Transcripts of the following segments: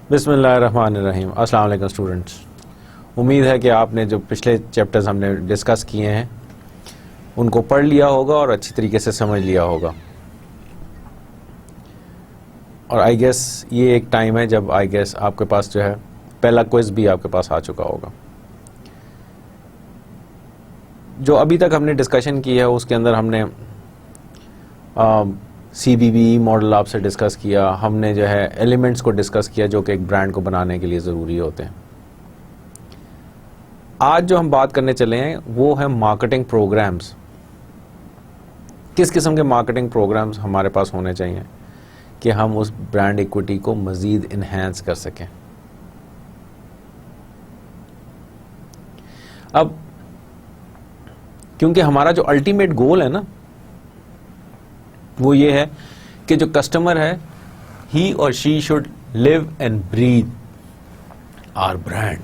बिस्मिल्लाहिर्रहमानिर्रहीम। अस्सलाम वालेकुम स्टूडेंट्स। उम्मीद है कि आपने जो पिछले चैप्टर्स हमने डिस्कस किए हैं उनको पढ़ लिया होगा और अच्छी तरीके से समझ लिया होगा। और आई गेस ये एक टाइम है जब आई गेस आपके पास जो है पहला क्विज भी आपके पास आ चुका होगा। जो अभी तक हमने डिस्कशन की है उसके अंदर हमने CBB मॉडल आपसे डिस्कस किया, हमने जो है एलिमेंट्स को डिस्कस किया जो कि एक ब्रांड को बनाने के लिए ज़रूरी होते हैं। आज जो हम बात करने चले हैं वो है मार्केटिंग प्रोग्राम्स। किस किस्म के मार्केटिंग प्रोग्राम्स हमारे पास होने चाहिए कि हम उस ब्रांड इक्विटी को मज़ीद इन्हेंस कर सकें। अब क्योंकि हमारा जो अल्टीमेट गोल है ना वो ये है कि जो कस्टमर है ही और she should live and breathe our brand.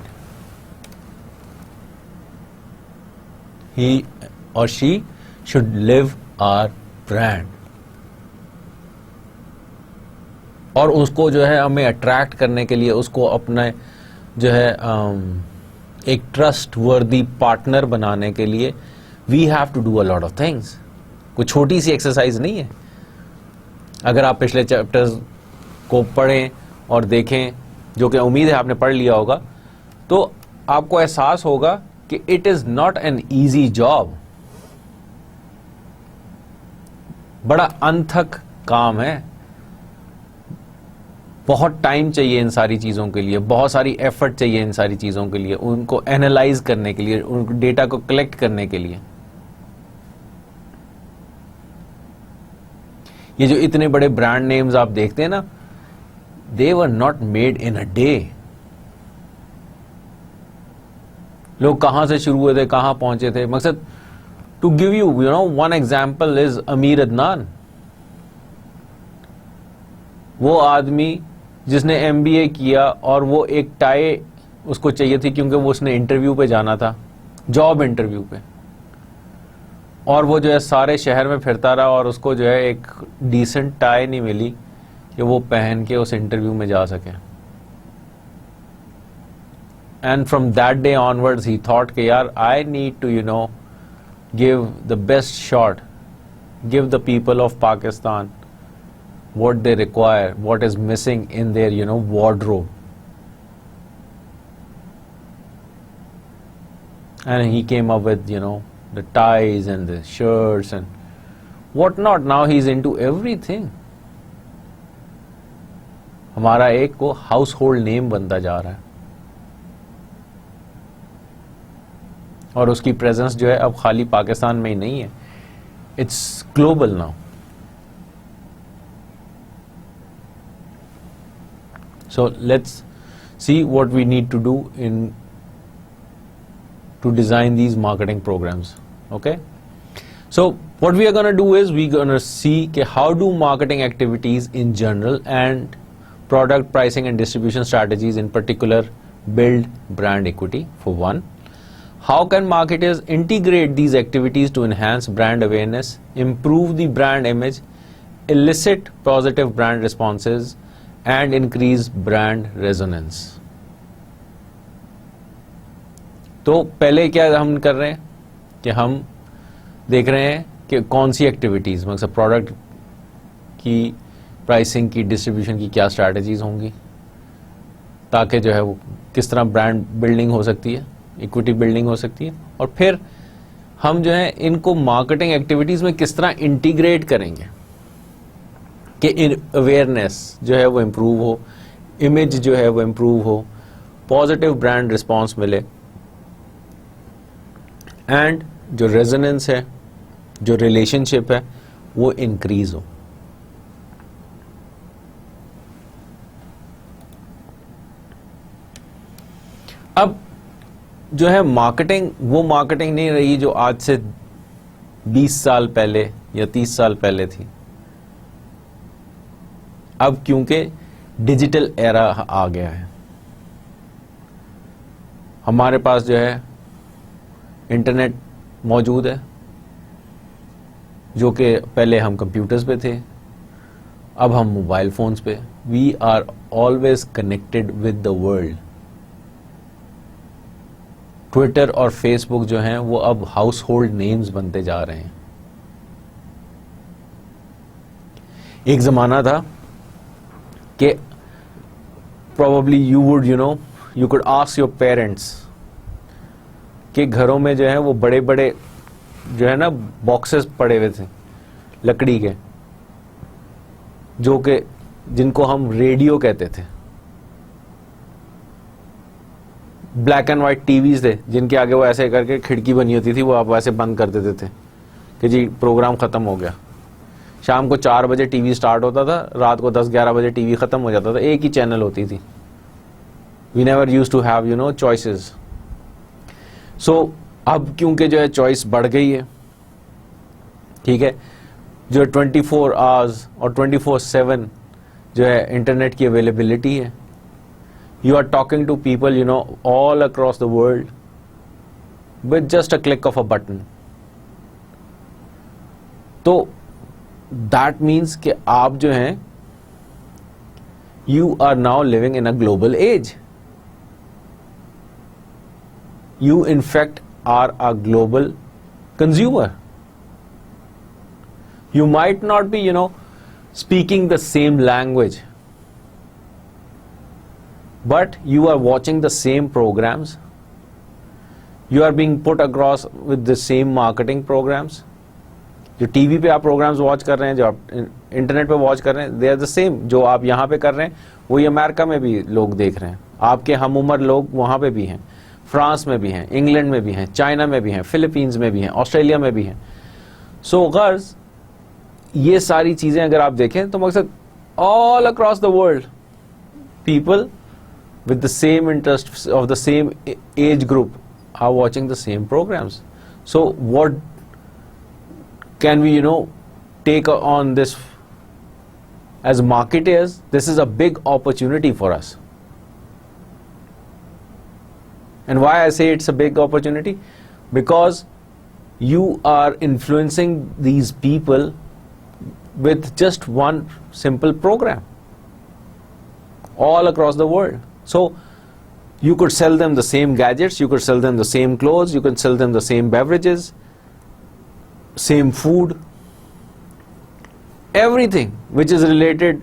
He और she should live our brand. और उसको जो है हमें अट्रैक्ट करने के लिए उसको अपने जो है एक ट्रस्ट वर्दी पार्टनर बनाने के लिए we have to do a lot of things. कोई छोटी सी एक्सरसाइज नहीं है। अगर आप पिछले चैप्टर्स को पढ़ें और देखें, जो कि उम्मीद है आपने पढ़ लिया होगा, तो आपको एहसास होगा कि it is not an easy job. बड़ा अनथक काम है। बहुत टाइम चाहिए इन सारी चीज़ों के लिए, बहुत सारी एफर्ट चाहिए इन सारी चीज़ों के लिए, उनको एनालाइज करने के लिए, उन डेटा को कलेक्ट करने के लिए। ये जो इतने बड़े ब्रांड नेम्स आप देखते हैं ना, they were not made in a day. लोग कहां से शुरू हुए थे, कहां पहुंचे थे। मकसद to give you know one example is Amir Adnan. वो आदमी जिसने MBA किया और वो एक टाई उसको चाहिए थी क्योंकि वो उसने इंटरव्यू पे जाना था, जॉब इंटरव्यू पे, और वो जो है सारे शहर में फिरता रहा और उसको जो है एक डिसेंट टाई नहीं मिली कि वो पहन के उस इंटरव्यू में जा सके। And from that day onwards he thought कि यार I need to give the best shot, give the people of Pakistan what they require, what is missing in their wardrobe. And he came up with the ties and the shirts and whatnot. Now he's into everything. हमारा एक को house hold name बनता जा रहा है और उसकी presence जो है अब खाली पाकिस्तान में ही नहीं है, it's global now. So let's see what we need to do to design these marketing programs. Okay, so what we are going to do is we're going to see how do marketing activities in general and product pricing and distribution strategies in particular build brand equity. For one, how can marketers integrate these activities to enhance brand awareness, improve the brand image, elicit positive brand responses and increase brand resonance. तो पहले क्या हम कर रहे हैं कि हम देख रहे हैं कि कौन सी एक्टिविटीज़, मतलब प्रोडक्ट की प्राइसिंग की, डिस्ट्रीब्यूशन की क्या स्ट्रैटेजीज होंगी ताकि जो है वो किस तरह ब्रांड बिल्डिंग हो सकती है, इक्विटी बिल्डिंग हो सकती है, और फिर हम जो है इनको मार्केटिंग एक्टिविटीज़ में किस तरह इंटीग्रेट करेंगे कि अवेयरनेस जो है वो इम्प्रूव हो, इमेज जो है वो इम्प्रूव हो, पॉजिटिव ब्रांड रिस्पॉन्स मिले एंड जो रेजोनेंस है, जो रिलेशनशिप है वो इंक्रीज हो। अब जो है मार्केटिंग वो मार्केटिंग नहीं रही जो आज से 20 साल पहले या 30 साल पहले थी। अब क्योंकि डिजिटल एरा आ गया है, हमारे पास जो है इंटरनेट मौजूद है, जो कि पहले हम कंप्यूटर्स पे थे, अब हम मोबाइल फ़ोन्स पे we are always connected with the world. Twitter और फेसबुक जो हैं वो अब हाउस होल्ड नेम्स बनते जा रहे हैं. एक ज़माना था कि probably you would, you could ask your parents कि घरों में जो है वो बड़े बड़े जो है ना बॉक्सेस पड़े हुए थे लकड़ी के, जो कि जिनको हम रेडियो कहते थे. ब्लैक एंड वाइट टीवीज थे जिनके आगे वो ऐसे करके खिड़की बनी होती थी, वो आप वैसे बंद कर देते थे कि जी प्रोग्राम ख़त्म हो गया. शाम को 4 बजे टीवी स्टार्ट होता था, रात को 10-11 बजे टीवी ख़त्म हो जाता था. एक ही चैनल होती थी. We never use to have choices. So अब क्योंकि जो है चॉइस बढ़ गई है, ठीक है, जो 24 आवर्स और 24/7 जो है इंटरनेट की अवेलेबिलिटी है. You are talking to people, all across the world with just a click of a button. तो that means कि आप जो हैं you are now living in a global age. You in fact are a global consumer. You might not be, speaking the same language, but you are watching the same programs. You are being put across with the same marketing programs. जो TV पे आप programmes watch कर रहे हैं, जो आप internet पे watch कर रहे हैं, दे आर द सेम. जो आप यहाँ पे कर रहे हैं वही अमेरिका में भी लोग देख रहे हैं. आपके हम उम्र लोग वहाँ पे भी हैं, फ्रांस में भी हैं, इंग्लैंड में भी हैं, चाइना में भी हैं, फिलीपींस में भी हैं, ऑस्ट्रेलिया में भी हैं. सो गर्ल्स, ये सारी चीज़ें अगर आप देखें तो मकसद all across the world people with the same interests of the same age group are watching the same programs. So what can we take on this as marketers? This is a big opportunity for us. And why I say it's a big opportunity? Because you are influencing these people with just one simple program all across the world. So you could sell them the same gadgets, you could sell them the same clothes, you could sell them the same beverages, same food, everything which is related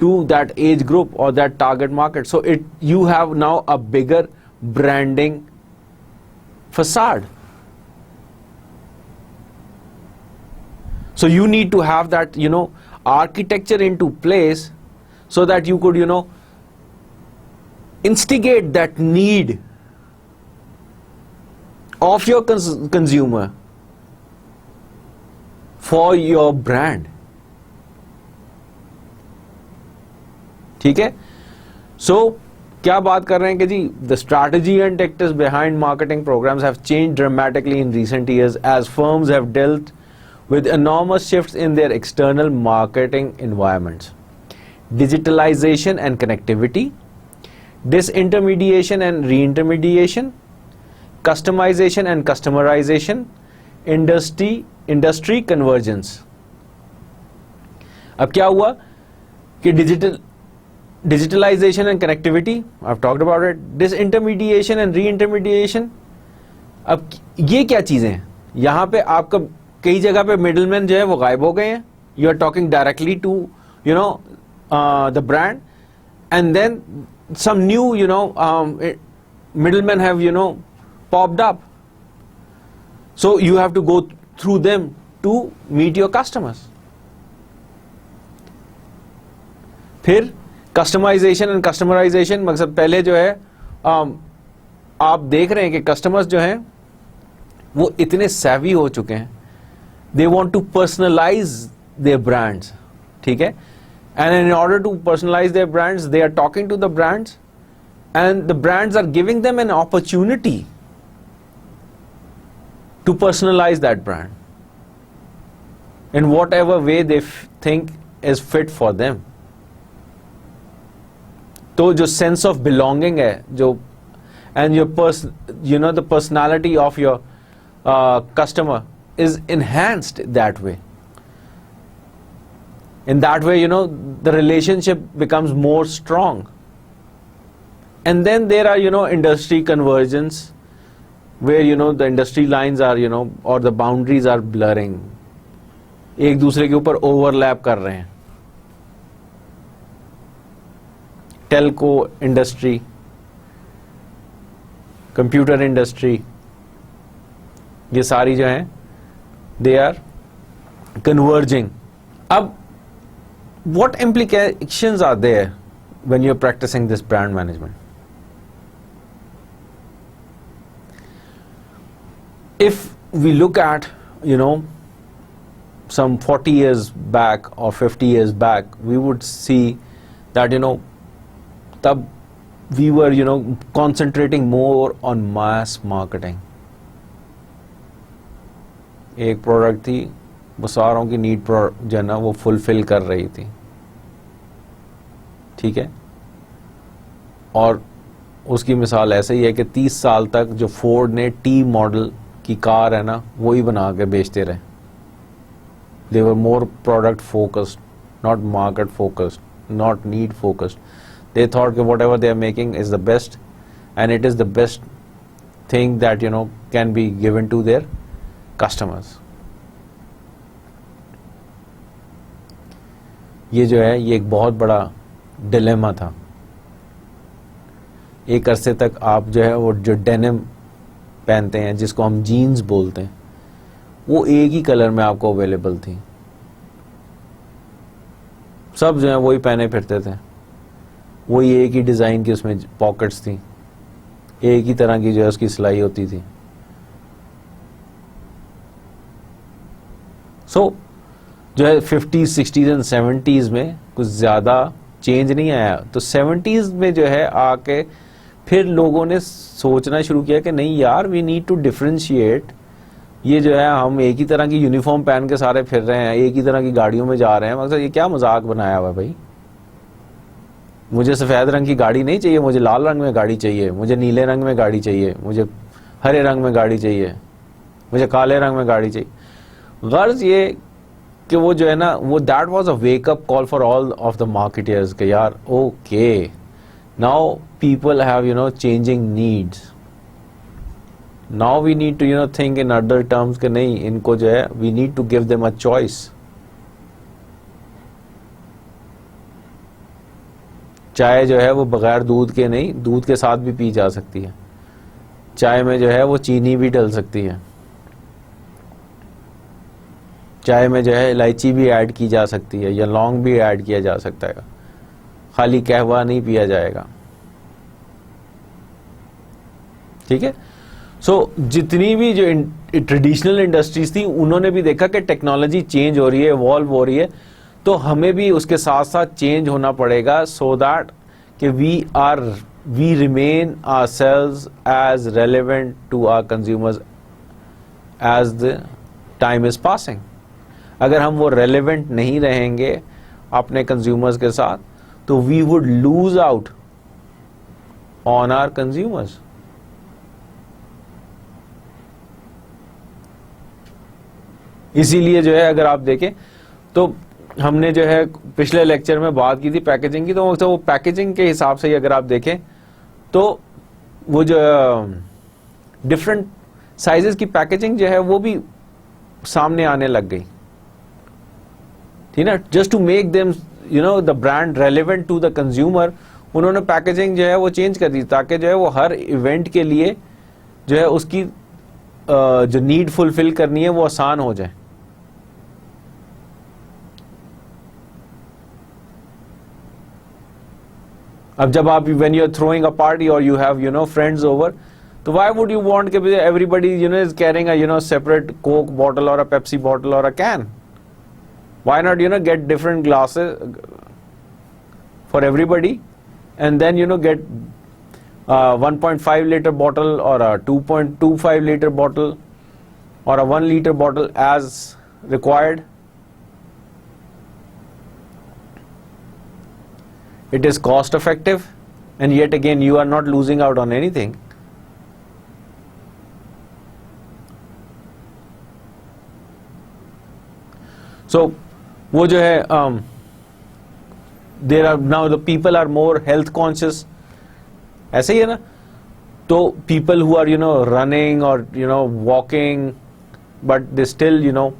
to that age group or that target market. So you have now a bigger branding facade. So you need to have that architecture into place so that you could instigate that need of your consumer for your brand. ठीक है. So क्या बात कर रहे हैं कि जी the strategy and tactics behind marketing programs have changed dramatically in recent years as firms have dealt with enormous shifts in their external marketing environments. Digitalization and connectivity, disintermediation and reintermediation, customization and customerization, industry convergence. अब क्या हुआ कि digitalization and connectivity, I've talked about it, disintermediation and reintermediation. अब ये क्या चीजें हैं? यहाँ पे आपका कई जगह पे मिडलमैन जो है वो गायब हो गए हैं. You are talking directly to the brand, and then some new middlemen have popped up. So you have to go through them to meet your customers. फिर कस्टमाइजेशन एंड कस्टमराइजेशन, मकसद पहले जो है आप देख रहे हैं कि कस्टमर्स जो हैं वो इतने savvy हो चुके हैं. They want to personalize their brands. ठीक है. And in order to personalize their brands, they are talking to the brands, and the brands are giving them an opportunity to personalize that brand in whatever way they think is fit for them. तो जो sense of belonging है, जो and your the personality of your customer is enhanced that way. In that way, the relationship becomes more strong. And then there are, industry convergence, where, the industry lines are, or the boundaries are blurring. एक दूसरे के ऊपर overlap कर रहे हैं. Telco industry, computer industry, ये सारी जो हैं, they are converging. अब what implications are there when you're practicing this brand management? If we look at, some 40 years back or 50 years back, we would see that, tab we were, concentrating more on mass marketing. एक product थी, वो सारों की need जो है ना वो fulfil कर रही थी, ठीक है. और उसकी मिसाल ऐसे ही है कि 30 साल तक जो फोर्ड ने टी मॉडल की कार है ना वो ही बना के बेचते रहे. They were more product focused, not market focused, not need focused. They thought that whatever they are making is the best, and it is the best thing that can be given to their customers. ये जो है ये एक बहुत बड़ा dilemma था. एक अरसे तक आप जो है वो जो डेनिम पहनते हैं जिसको हम जीन्स बोलते हैं वो एक ही कलर में आपको अवेलेबल थी. सब जो है वही पहने फिरते थे, वही एक ही डिज़ाइन की उसमें पॉकेट्स थी, एक ही तरह की जो है उसकी सिलाई होती थी. सो जो है 50s, 60s एंड 70s में कुछ ज़्यादा चेंज नहीं आया. तो 70s में जो है आके फिर लोगों ने सोचना शुरू किया कि नहीं यार, वी नीड टू डिफरेंशिएट. ये जो है हम एक ही तरह की यूनिफॉर्म पहन के सारे फिर रहे हैं, एक ही तरह की गाड़ियों में जा रहे हैं, मतलब ये क्या मजाक बनाया हुआ है भाई. मुझे सफ़ेद रंग की गाड़ी नहीं चाहिए, मुझे लाल रंग में गाड़ी चाहिए, मुझे नीले रंग में गाड़ी चाहिए, मुझे हरे रंग में गाड़ी चाहिए, मुझे काले रंग में गाड़ी चाहिए. गर्ज ये कि वो जो है ना वो that was a wake up call for all of the marketers कि यार okay, now people have changing needs. Now we need to think in other terms कि नहीं, इनको जो है we need to give them a choice. चाय जो है वो बगैर दूध के नहीं, दूध के साथ भी पी जा सकती है. चाय में जो है वो चीनी भी डल सकती है. चाय में जो है इलायची भी ऐड की जा सकती है या लौंग भी ऐड किया जा सकता है. खाली कहवा नहीं पिया जाएगा, ठीक है. सो जितनी भी जो ट्रेडिशनल इंडस्ट्रीज थी उन्होंने भी देखा कि टेक्नोलॉजी चेंज हो रही है, इवॉल्व हो रही है, तो हमें भी उसके साथ साथ चेंज होना पड़ेगा सो दैट कि we remain ourselves as relevant to our consumers as the time is passing. अगर हम वो रेलेवेंट नहीं रहेंगे अपने कंज्यूमर्स के साथ तो we would lose out on our consumers. इसीलिए जो है अगर आप देखें तो हमने जो है पिछले लेक्चर में बात की थी पैकेजिंग की, तो वो पैकेजिंग के हिसाब से ही अगर आप देखें तो वो जो डिफरेंट साइजेस की पैकेजिंग जो है वो भी सामने आने लग गई, ठीक ना. Just to make them the brand relevant to the consumer, उन्होंने पैकेजिंग जो है वो चेंज कर दी ताकि जो है वो हर इवेंट के लिए जो है उसकी जो नीड फुलफिल करनी है वो आसान हो जाए. अब जब आप when you're throwing a party or you have friends over, तो why would you want कि everybody is carrying a separate Coke bottle or a Pepsi bottle or a can? Why not get different glasses for everybody and then get 1.5 liter bottle or a 2.25 liter bottle or a 1 liter bottle as required. It is cost effective and yet again you are not losing out on anything. So वो जो है there are now the people are more health conscious, ऐसे ही है ना. तो people who are running और walking, but they still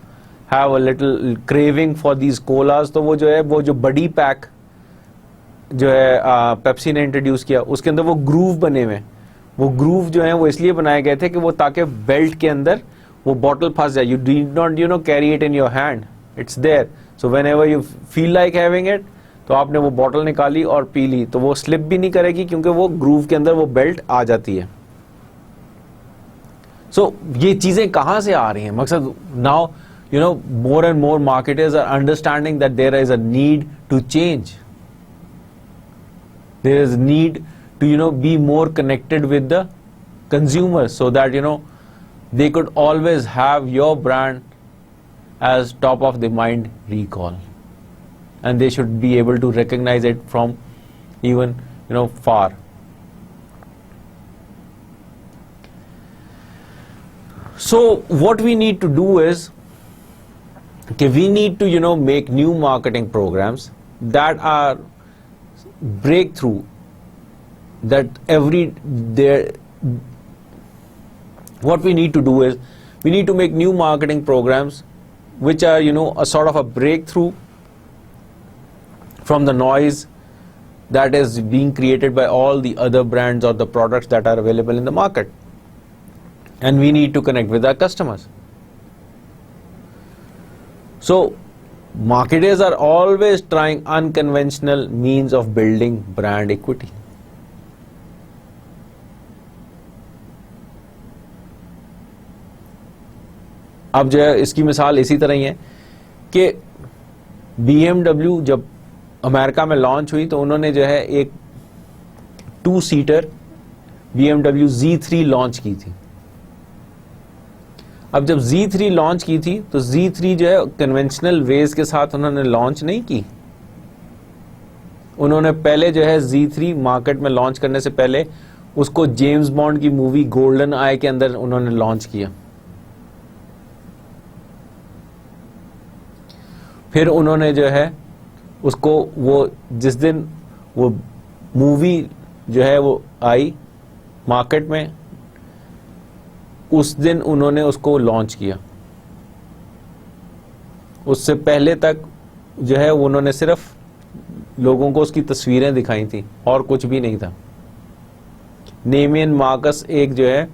have a little craving for these colas, तो वो जो है, वो जो बडी पैक जो है पेप्सी ने इंट्रोड्यूस किया, उसके अंदर वो ग्रूव बने हुए. वो ग्रूव जो है वो इसलिए बनाए गए थे कि वो ताकि बेल्ट के अंदर वो बॉटल फंस जाए. You need not carry it in your hand, it's there. So whenever you feel like having it, तो आपने वो बॉटल निकाली और पी ली, तो वो स्लिप भी नहीं करेगी क्योंकि वो ग्रूव के अंदर वो बेल्ट आ जाती है. सो ये चीजें कहां से आ रही हैं? मकसद, now more and more marketers are understanding that there is a need to change. There is a need to be more connected with the consumers, so that they could always have your brand as top of the mind recall, and they should be able to recognize it from even far. So what we need to do is, okay, we need to make new marketing programs that are breakthrough, that what we need to do is, we need to make new marketing programs which are a sort of a breakthrough from the noise that is being created by all the other brands or the products that are available in the market, and we need to connect with our customers. So marketers are always trying unconventional means of building brand equity. अब जो है इसकी मिसाल इसी तरह ही है कि BMW जब अमेरिका में लॉन्च हुई, तो उन्होंने जो है एक 2-सीटर BMW Z3 लॉन्च की थी. अब जब Z3 लॉन्च की थी, तो Z3 जो है कन्वेंशनल वेज के साथ उन्होंने लॉन्च नहीं की. उन्होंने पहले जो है Z3 मार्केट में लॉन्च करने से पहले उसको जेम्स बॉन्ड की मूवी गोल्डन आई के अंदर उन्होंने लॉन्च किया. फिर उन्होंने जो है उसको, वो जिस दिन वो मूवी जो है वो आई मार्केट में, उस दिन उन्होंने उसको लॉन्च किया. उससे पहले तक जो है उन्होंने सिर्फ लोगों को उसकी तस्वीरें दिखाई थी और कुछ भी नहीं था. नेमियन मार्कस एक जो है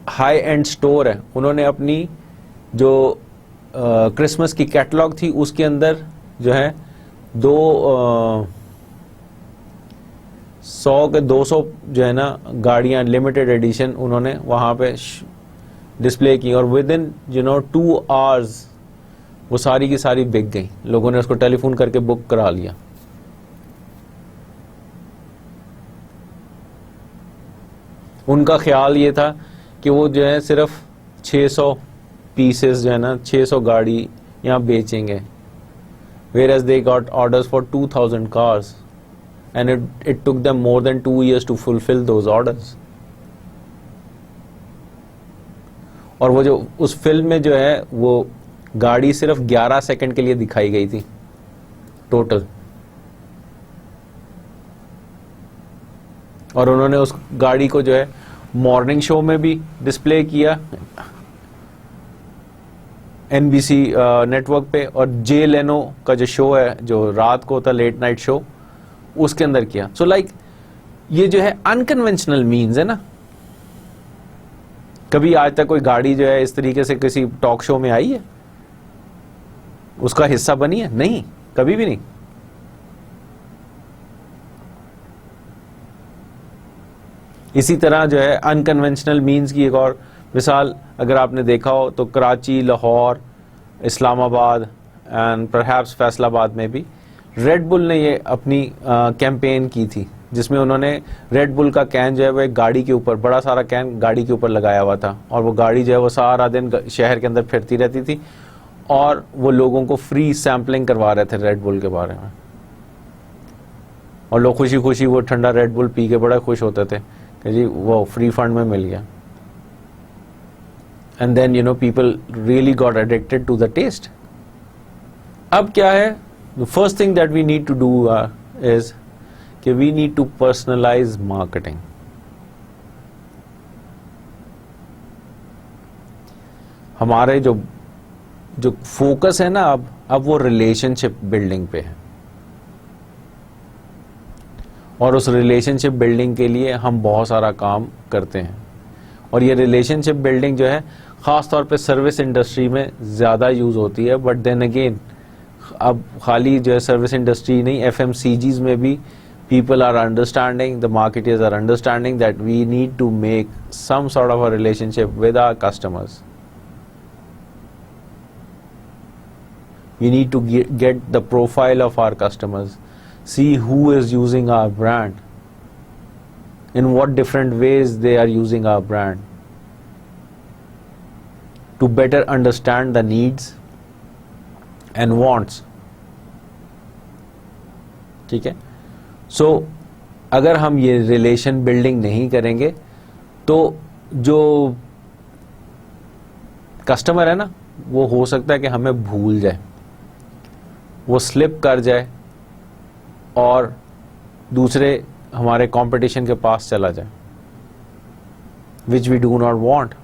हाई एंड स्टोर है, उन्होंने अपनी जो क्रिसमस की कैटलॉग थी उसके अंदर जो है 100 के 200 जो है ना गाड़ियां लिमिटेड एडिशन उन्होंने वहां पे डिस्प्ले की, और विद इन 2 आवर्स वो सारी की सारी बिक गई. लोगों ने उसको टेलीफोन करके बुक करा लिया. उनका ख्याल ये था कि वो जो है सिर्फ 600 पीसेस जो है ना 600 गाड़ी यहाँ बेचेंगे, whereas they got orders for 2000 cars and it took them more than 2 years to fulfill those orders. और वो जो उस फिल्म में जो है वो गाड़ी सिर्फ 11 सेकंड के लिए दिखाई गई थी टोटल, और उन्होंने उस गाड़ी को जो है मॉर्निंग शो में भी डिस्प्ले किया NBC नेटवर्क पे, और जे लेनो का जो शो है जो रात को होता लेट नाइट शो, उसके अंदर किया. सो लाइक ये जो है अनकन्वेंशनल मीन्स है ना. कभी आज तक कोई गाड़ी जो है इस तरीके से किसी टॉक शो में आई है, उसका हिस्सा बनी है? नहीं, कभी भी नहीं. इसी तरह जो है अनकन्वेंशनल मीन्स की एक और मिसाल अगर आपने देखा हो तो कराची, लाहौर, इस्लामाबाद एंड परहैप्स फैसलाबाद में भी रेड बुल ने ये अपनी कैंपेन की थी, जिसमें उन्होंने रेड बुल का कैन जो है वो एक गाड़ी के ऊपर, बड़ा सारा कैन गाड़ी के ऊपर लगाया हुआ था, और वो गाड़ी जो है वो सारा दिन शहर के अंदर फिरती रहती थी, और वो लोगों को फ्री सैम्पलिंग करवा रहे थे रेड बुल के बारे में, और लोग खुशी खुशी वो ठंडा रेड बुल पी के बड़ा खुश होते थे कि जी वो फ्री फंड में मिल गया. And then people really got addicted to the taste. अब क्या है, the first thing that we need to do is कि we need to personalise marketing. हमारे जो फोकस है ना अब वो रिलेशनशिप बिल्डिंग पे है, और उस रिलेशनशिप बिल्डिंग के लिए हम बहुत सारा काम करते हैं. और ये रिलेशनशिप बिल्डिंग जो है ख़ास तौर पे सर्विस इंडस्ट्री में ज़्यादा यूज़ होती है. बट देन अगेन अब खाली जो है सर्विस इंडस्ट्री नहीं, FMCGs में भी people are understanding, the marketers are understanding that we need to make some sort of a relationship with our customers. We need to get the profile of our customers, see who is using our brand, in what different ways they are using our brand, to better understand the needs and wants. ठीक है. सो अगर हम ये relation building नहीं करेंगे तो जो customer है ना वो हो सकता है कि हमें भूल जाए, वो स्लिप कर जाए और दूसरे हमारे कंपटीशन के पास चला जाए, which we do not want.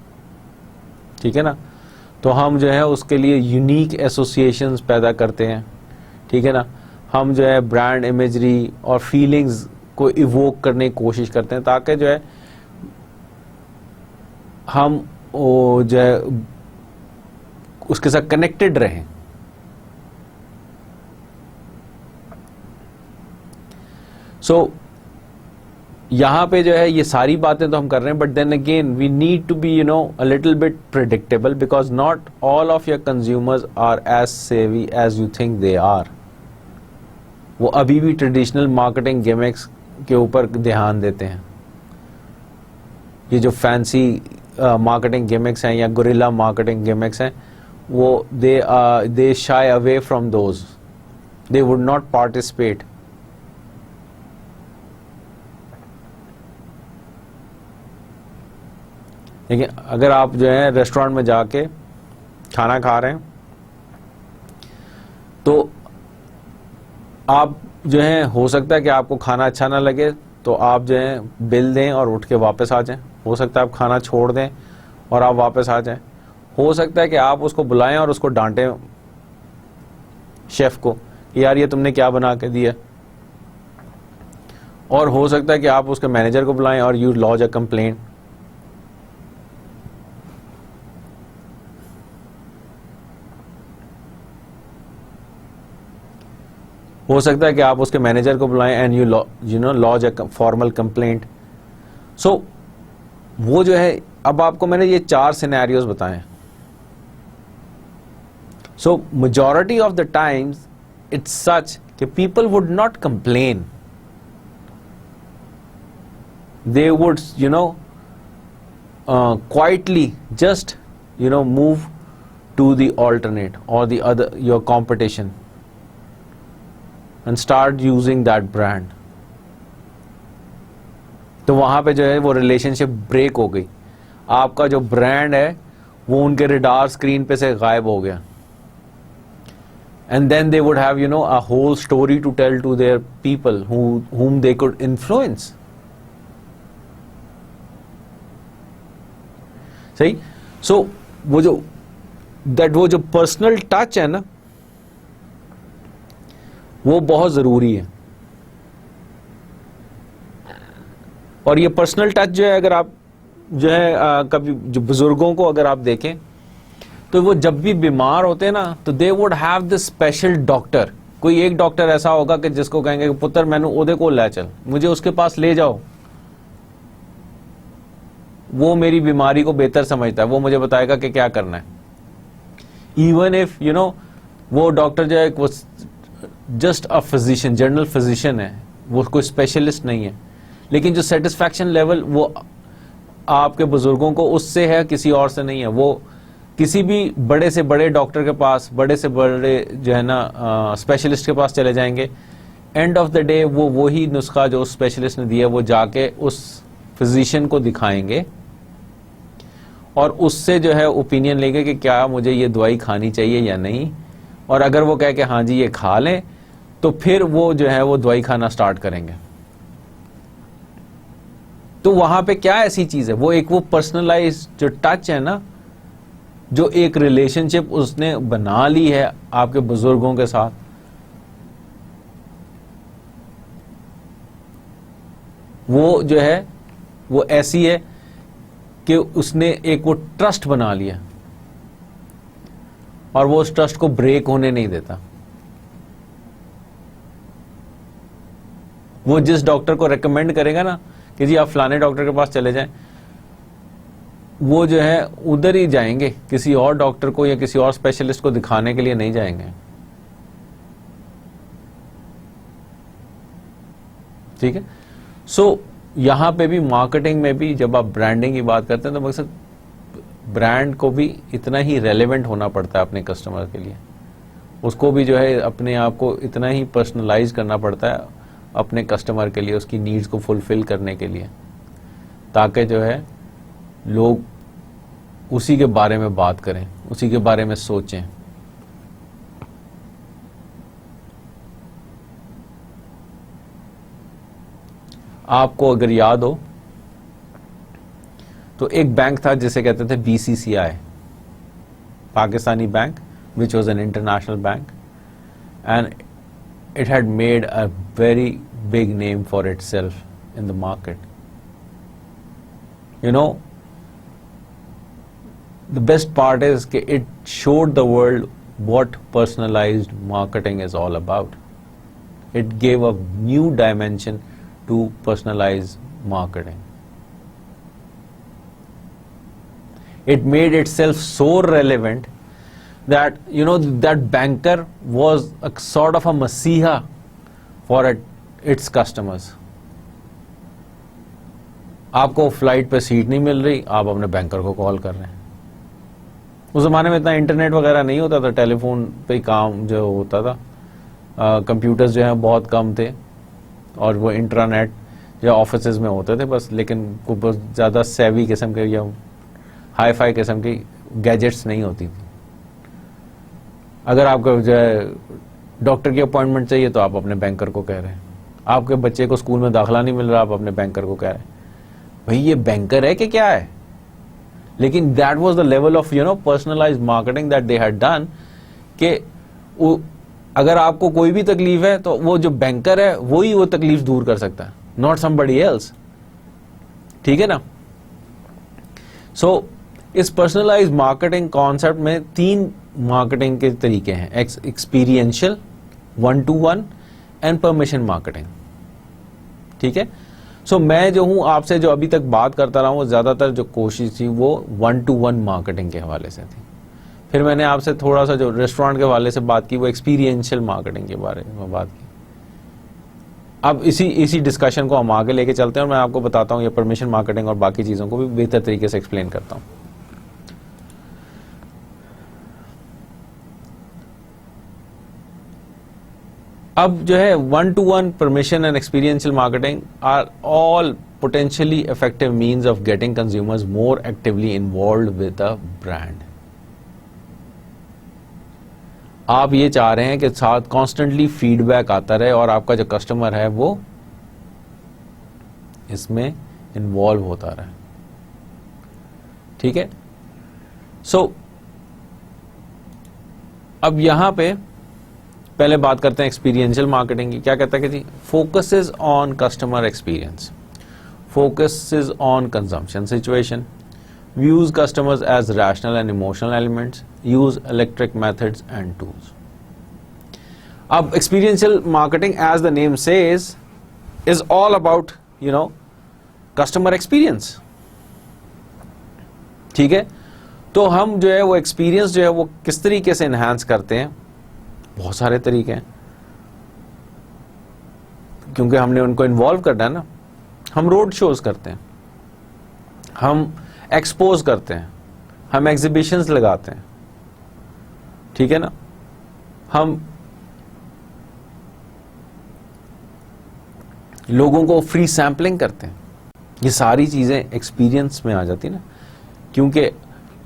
ठीक है ना. तो हम जो है उसके लिए यूनिक एसोसिएशंस पैदा करते हैं. ठीक है ना. हम जो है ब्रांड इमेजरी और फीलिंग्स को इवोक करने की कोशिश करते हैं ताकि जो है हम वो जो है उसके साथ कनेक्टेड रहें. सो यहाँ पे जो है ये सारी बातें तो हम कर रहे हैं, but then again we need to be a little bit predictable, because not all of your consumers are as savvy as you think they are. वो अभी भी ट्रेडिशनल मार्केटिंग गिमिक्स के ऊपर ध्यान देते हैं. ये जो फैंसी मार्केटिंग गिमिक्स हैं या गुरिल्ला मार्केटिंग गिमिक्स हैं, वो they shy away from those, they would not participate. देखिए अगर आप जो है रेस्टोरेंट में जाके खाना खा रहे हैं तो आप जो है हो सकता है कि आपको खाना अच्छा ना लगे तो आप जो है बिल दें और उठ के वापस आ जाएं. हो सकता है आप खाना छोड़ दें और आप वापस आ जाएं. हो सकता है कि आप उसको बुलाएं और उसको डांटें शेफ को कि यार ये तुमने क्या बना के दिया. और हो सकता है कि आप उसके मैनेजर को बुलाएं और यू लॉज अ कंप्लेंट. हो सकता है कि आप उसके मैनेजर को बुलाएं and you know lodge a formal complaint. So वो जो है अब आपको मैंने ये 4 सिनेरियोज बताएं. So majority of the times it's such कि people would not complain, they would quietly just move to the alternate और the other your competition and start using that brand. तो वहां पे जो है वो रिलेशनशिप ब्रेक हो गई. आपका जो ब्रांड है वो उनके रिडार स्क्रीन पे से गायब हो गया. And then they would have a whole story to tell to their people whom they could influence. सही. So वो जो पर्सनल टच है ना वो बहुत जरूरी है. और ये पर्सनल टच जो है अगर आप जो है कभी जो बुजुर्गों को अगर आप देखें तो वो जब भी बीमार होते हैं ना तो they would have this special doctor. कोई एक डॉक्टर ऐसा होगा कि जिसको कहेंगे कि पुत्र मैंने ओदे को ले चल, मुझे उसके पास ले जाओ, वो मेरी बीमारी को बेहतर समझता है, वो मुझे बताएगा कि क्या करना है. इवन इफ वो डॉक्टर जो है वो just a physician, general physician है, वो कोई स्पेशलिस्ट नहीं है, लेकिन जो सेटिस्फैक्शन लेवल वो आपके बुजुर्गों को उससे है, किसी और से नहीं है. वो किसी भी बड़े से बड़े डॉक्टर के पास, बड़े से बड़े जो है ना स्पेशलिस्ट के पास चले जाएंगे, एंड ऑफ द डे वो वही नुस्खा जो उस स्पेशलिस्ट ने दिया वो जाके उस फिजिशियन को दिखाएंगे और उससे जो है ओपिनियन लेंगे कि क्या मुझे ये दवाई खानी चाहिए या नहीं. और अगर वो कहे कि हाँ जी ये खा लें, तो फिर वो जो है वो दवाई खाना स्टार्ट करेंगे। तो वहां पे क्या ऐसी चीज है, वो एक वो पर्सनलाइज जो टच है ना, जो एक रिलेशनशिप उसने बना ली है आपके बुजुर्गों के साथ, वो जो है वो ऐसी है कि उसने एक वो ट्रस्ट बना लिया और वो उस ट्रस्ट को ब्रेक होने नहीं देता। वो जिस डॉक्टर को रेकमेंड करेगा ना कि जी आप फलाने डॉक्टर के पास चले जाएं, वो जो है उधर ही जाएंगे, किसी और डॉक्टर को या किसी और स्पेशलिस्ट को दिखाने के लिए नहीं जाएंगे। ठीक है। सो यहां पे भी मार्केटिंग में भी जब आप ब्रांडिंग की बात करते हैं तो मकसद ब्रांड को भी इतना ही रेलेवेंट होना पड़ता है अपने कस्टमर के लिए, उसको भी जो है अपने आप को इतना ही पर्सनलाइज करना पड़ता है अपने कस्टमर के लिए, उसकी नीड्स को फुलफिल करने के लिए, ताकि जो है लोग उसी के बारे में बात करें, उसी के बारे में सोचें। आपको अगर याद हो तो एक बैंक था जिसे कहते थे BCCI, Pakistani bank, which was an international bank, and it had made a very big name for itself in the market. You know, the best part is that it showed the world what personalized marketing is all about. It gave a new dimension to personalized marketing. It made itself so relevant that, you know, that banker was a sort of a messiah for its customers. आपको flight पे seat नहीं मिल रही, आप अपने banker को call कर रहे हैं। उस जमाने में इतना इंटरनेट वगैरह नहीं होता था, टेलीफोन पे काम जो होता था, कंप्यूटर्स जो हैं बहुत कम थे, और वो इंट्रानेट जो ऑफिसेज में होते थे बस, लेकिन बहुत ज़्यादा सेवी किस्म के या हाई फाई किस्म की गैजेट्स नहीं होती थी। अगर आपको जो है डॉक्टर की अपॉइंटमेंट चाहिए तो आप अपने बैंकर को कह रहे हैं, आपके बच्चे को स्कूल में दाखिला नहीं मिल रहा, आप अपने बैंकर को कह रहे हैं। भाई ये बैंकर है कि क्या है? लेकिन that was the level of, you know, personalised marketing that they had done, कि अगर आपको कोई भी तकलीफ है तो वो जो बैंकर है वो ही वो तकलीफ दूर कर सकता है, नॉट समबडी एल्स। ठीक है ना? सो इस पर्सनलाइज्ड मार्केटिंग कॉन्सेप्ट में 3 मार्केटिंग के तरीके हैं, experiential, 1-to-1 and permission marketing. ठीक है। सो मैं जो हूं आपसे जो अभी तक बात करता रहा हूं, वो ज्यादातर जो कोशिश थी वो 1-to-1 मार्केटिंग के हवाले से थी। फिर मैंने आपसे थोड़ा सा जो रेस्टोरेंट के हवाले से बात की, वो एक्सपीरियंशियल मार्केटिंग के बारे में बात की। अब इसी डिस्कशन को हम आगे लेके चलते हैं और मैं आपको बताता हूं ये परमिशन मार्केटिंग और बाकी चीजों को भी बेहतर तरीके से एक्सप्लेन करता हूं। अब जो है 1-to-1 permission and experiential marketing are all potentially effective means of getting consumers more actively involved with a brand. आप ये चाह रहे हैं कि साथ कॉन्स्टेंटली फीडबैक आता रहे और आपका जो कस्टमर है वो इसमें इन्वॉल्व होता रहे। ठीक है। सो अब यहां पे पहले बात करते हैं एक्सपीरियंशियल मार्केटिंग की। क्या कहता है कि जी, focuses on customer experience, focuses on consumption situation, views customers as rational and emotional elements, use electric methods and tools. अब experiential marketing as the name says is all about, you know, customer experience. ठीक है। तो हम जो है वो experience जो है वो किस तरीके से एनहांस करते हैं, बहुत सारे तरीके हैं, क्योंकि हमने उनको इन्वॉल्व करना है ना। हम रोड शोज करते हैं, हम एक्सपोज करते हैं, हम एग्जीबिशंस लगाते हैं। ठीक है ना? हम लोगों को फ्री सैम्पलिंग करते हैं। ये सारी चीजें एक्सपीरियंस में आ जाती है ना, क्योंकि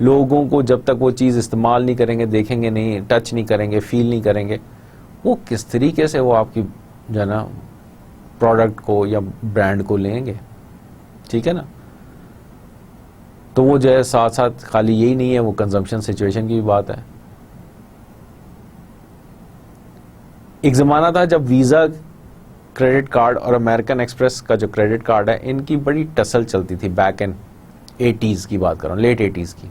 लोगों को जब तक वो चीज़ इस्तेमाल नहीं करेंगे, देखेंगे नहीं, टच नहीं करेंगे, फील नहीं करेंगे, वो किस तरीके से वो आपकी जो है ना प्रोडक्ट को या ब्रांड को लेंगे, ठीक है ना। तो वो जो है साथ साथ खाली यही नहीं है, वो कंजम्पशन सिचुएशन की भी बात है। एक ज़माना था जब वीज़ा क्रेडिट कार्ड और अमेरिकन एक्सप्रेस का जो क्रेडिट कार्ड है, इनकी बड़ी टसल चलती थी। बैक इन 80s की बात कर रहा हूँ, लेट 80s की।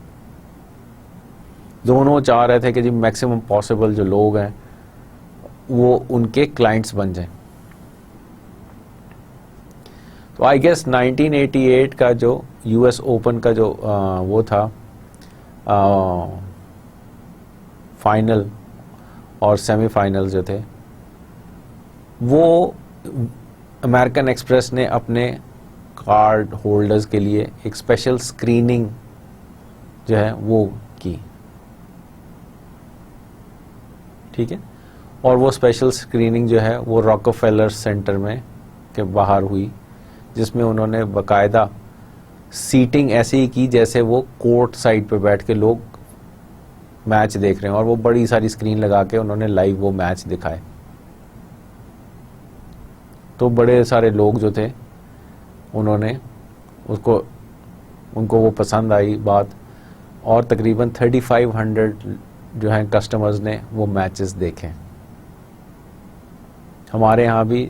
दोनों चाह रहे थे कि जी मैक्सिमम पॉसिबल जो लोग हैं वो उनके क्लाइंट्स बन जाएं। तो आई गेस 1988 का जो यूएस ओपन का जो वो था फाइनल और सेमीफाइनल जो थे, वो अमेरिकन एक्सप्रेस ने अपने कार्ड होल्डर्स के लिए एक स्पेशल स्क्रीनिंग जो है वो की, ठीक है। और वो स्पेशल स्क्रीनिंग जो है वो रॉकफेलर सेंटर में के बाहर हुई, जिसमें उन्होंने बाकायदा सीटिंग ऐसे ही की जैसे वो कोर्ट साइड पे बैठ के लोग मैच देख रहे हैं, और वो बड़ी सारी स्क्रीन लगा के उन्होंने लाइव वो मैच दिखाए। तो बड़े सारे लोग जो थे उन्होंने उनको वो पसंद आई बात, और तकरीबन 3500 जो हैं कस्टमर्स ने वो मैचेस देखे। हमारे यहाँ भी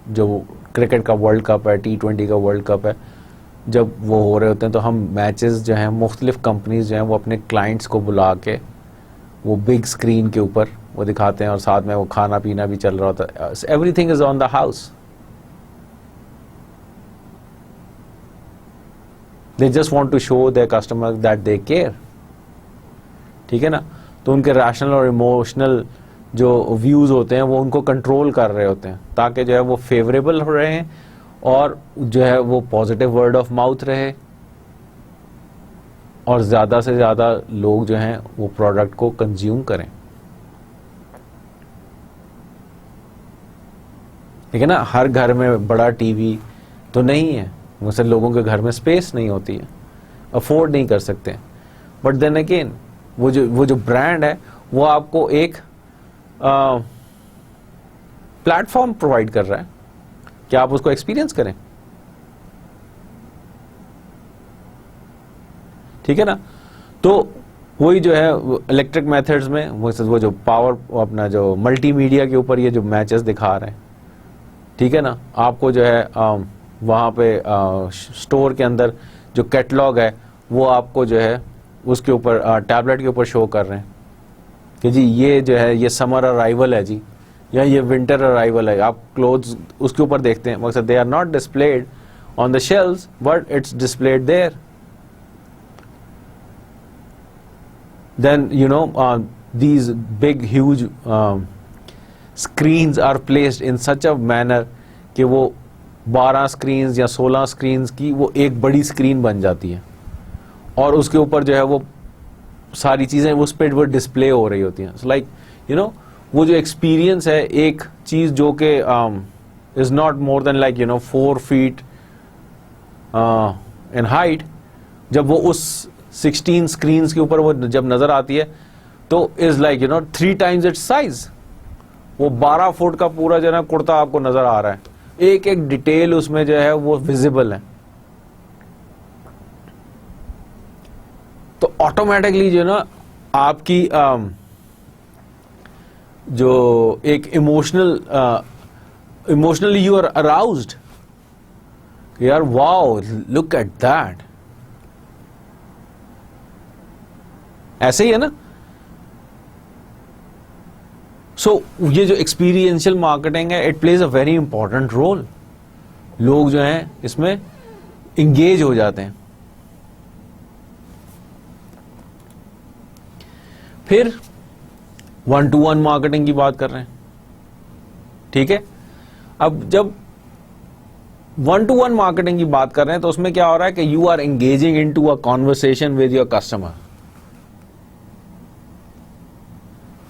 जो क्रिकेट का वर्ल्ड कप है, T20 का वर्ल्ड कप है, जब वो हो रहे होते हैं तो हम मैचेस जो हैं मुख्तलिफ कंपनीज जो हैं वो अपने क्लाइंट्स को बुला के वो बिग स्क्रीन के ऊपर वो दिखाते हैं, और साथ में वो खाना पीना भी चल रहा होता है। Everything is on the house. They just want to show their customers that they care, ठीक है ना। तो उनके रैशनल और इमोशनल जो व्यूज़ होते हैं वो उनको कंट्रोल कर रहे होते हैं, ताकि जो है वो फेवरेबल हो रहे हैं और जो है वो पॉजिटिव वर्ड ऑफ माउथ रहे, और ज़्यादा से ज़्यादा लोग जो हैं वो प्रोडक्ट को कंज्यूम करें, ठीक है ना। हर घर में बड़ा टीवी तो नहीं है, वैसे लोगों के घर में स्पेस नहीं होती है, अफोर्ड नहीं कर सकते। बट देन अगेन वो जो ब्रांड है वो आपको एक प्लेटफॉर्म प्रोवाइड कर रहा है कि आप उसको एक्सपीरियंस करें, ठीक है ना। तो वही जो है इलेक्ट्रिक मेथड्स में वो जो पावर अपना जो मल्टीमीडिया के ऊपर ये जो मैचेस दिखा रहे हैं, ठीक है ना। आपको जो है वहाँ पे स्टोर के अंदर जो कैटलॉग है वो आपको जो है उसके ऊपर टैबलेट के ऊपर शो कर रहे हैं कि जी ये जो है ये समर अराइवल है जी, या ये विंटर अराइवल है। आप क्लोथ्स उसके ऊपर देखते हैं, मकसद they are not displayed on the shelves but it's displayed there. Then you know these big huge screens are placed in such a manner कि वो 12 स्क्रीन्स या 16 स्क्रीन्स की वो एक बड़ी स्क्रीन बन जाती है, और उसके ऊपर जो है वो सारी चीज़ें उस पर वो डिस्प्ले हो रही होती हैं। सो लाइक यू नो वो जो एक्सपीरियंस है, एक चीज़ जो कि is not more than like 4 feet in height, जब वो उस 16 स्क्रीन्स के ऊपर वो जब नज़र आती है तो is like 3 times it's size. वो 12 फुट का पूरा जो है ना कुर्ता आपको नज़र आ रहा है, एक एक डिटेल उसमें जो है वो विजिबल है। तो ऑटोमेटिकली जो है ना आपकी जो एक इमोशनली यू आर अराउज्ड, यार वाओ लुक एट दैट, ऐसे ही है ना। सो ये जो एक्सपीरियंशियल मार्केटिंग है, it plays a very important role. लोग जो हैं इसमें इंगेज हो जाते हैं। फिर 1-to-1 मार्केटिंग की बात कर रहे हैं, ठीक है। अब जब 1-to-1 मार्केटिंग की बात कर रहे हैं तो उसमें क्या हो रहा है कि you are engaging into a conversation with your customer.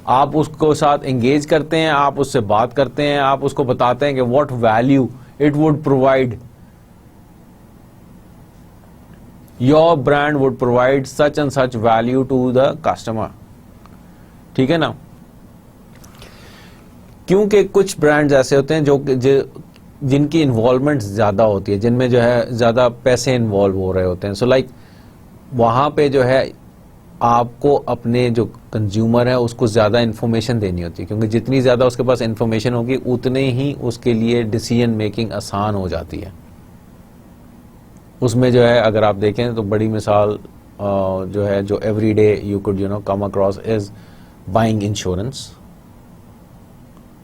आप उसको साथ एंगेज करते हैं, आप उससे बात करते हैं, आप उसको बताते हैं कि what value it would provide your brand would provide such and such value to the customer, ठीक है ना। क्योंकि कुछ ब्रांड्स ऐसे होते हैं जो जिनकी इन्वॉल्वमेंट ज्यादा होती है, जिनमें जो है ज्यादा पैसे इन्वॉल्व हो रहे होते हैं। सो लाइक वहां पे जो है आपको अपने जो कंज्यूमर है उसको ज्यादा इन्फॉर्मेशन देनी होती है, क्योंकि जितनी ज्यादा उसके पास इन्फॉर्मेशन होगी उतने ही उसके लिए डिसीजन मेकिंग आसान हो जाती है। उसमें जो है अगर आप देखें तो बड़ी मिसाल जो है जो every day you could come across is buying insurance,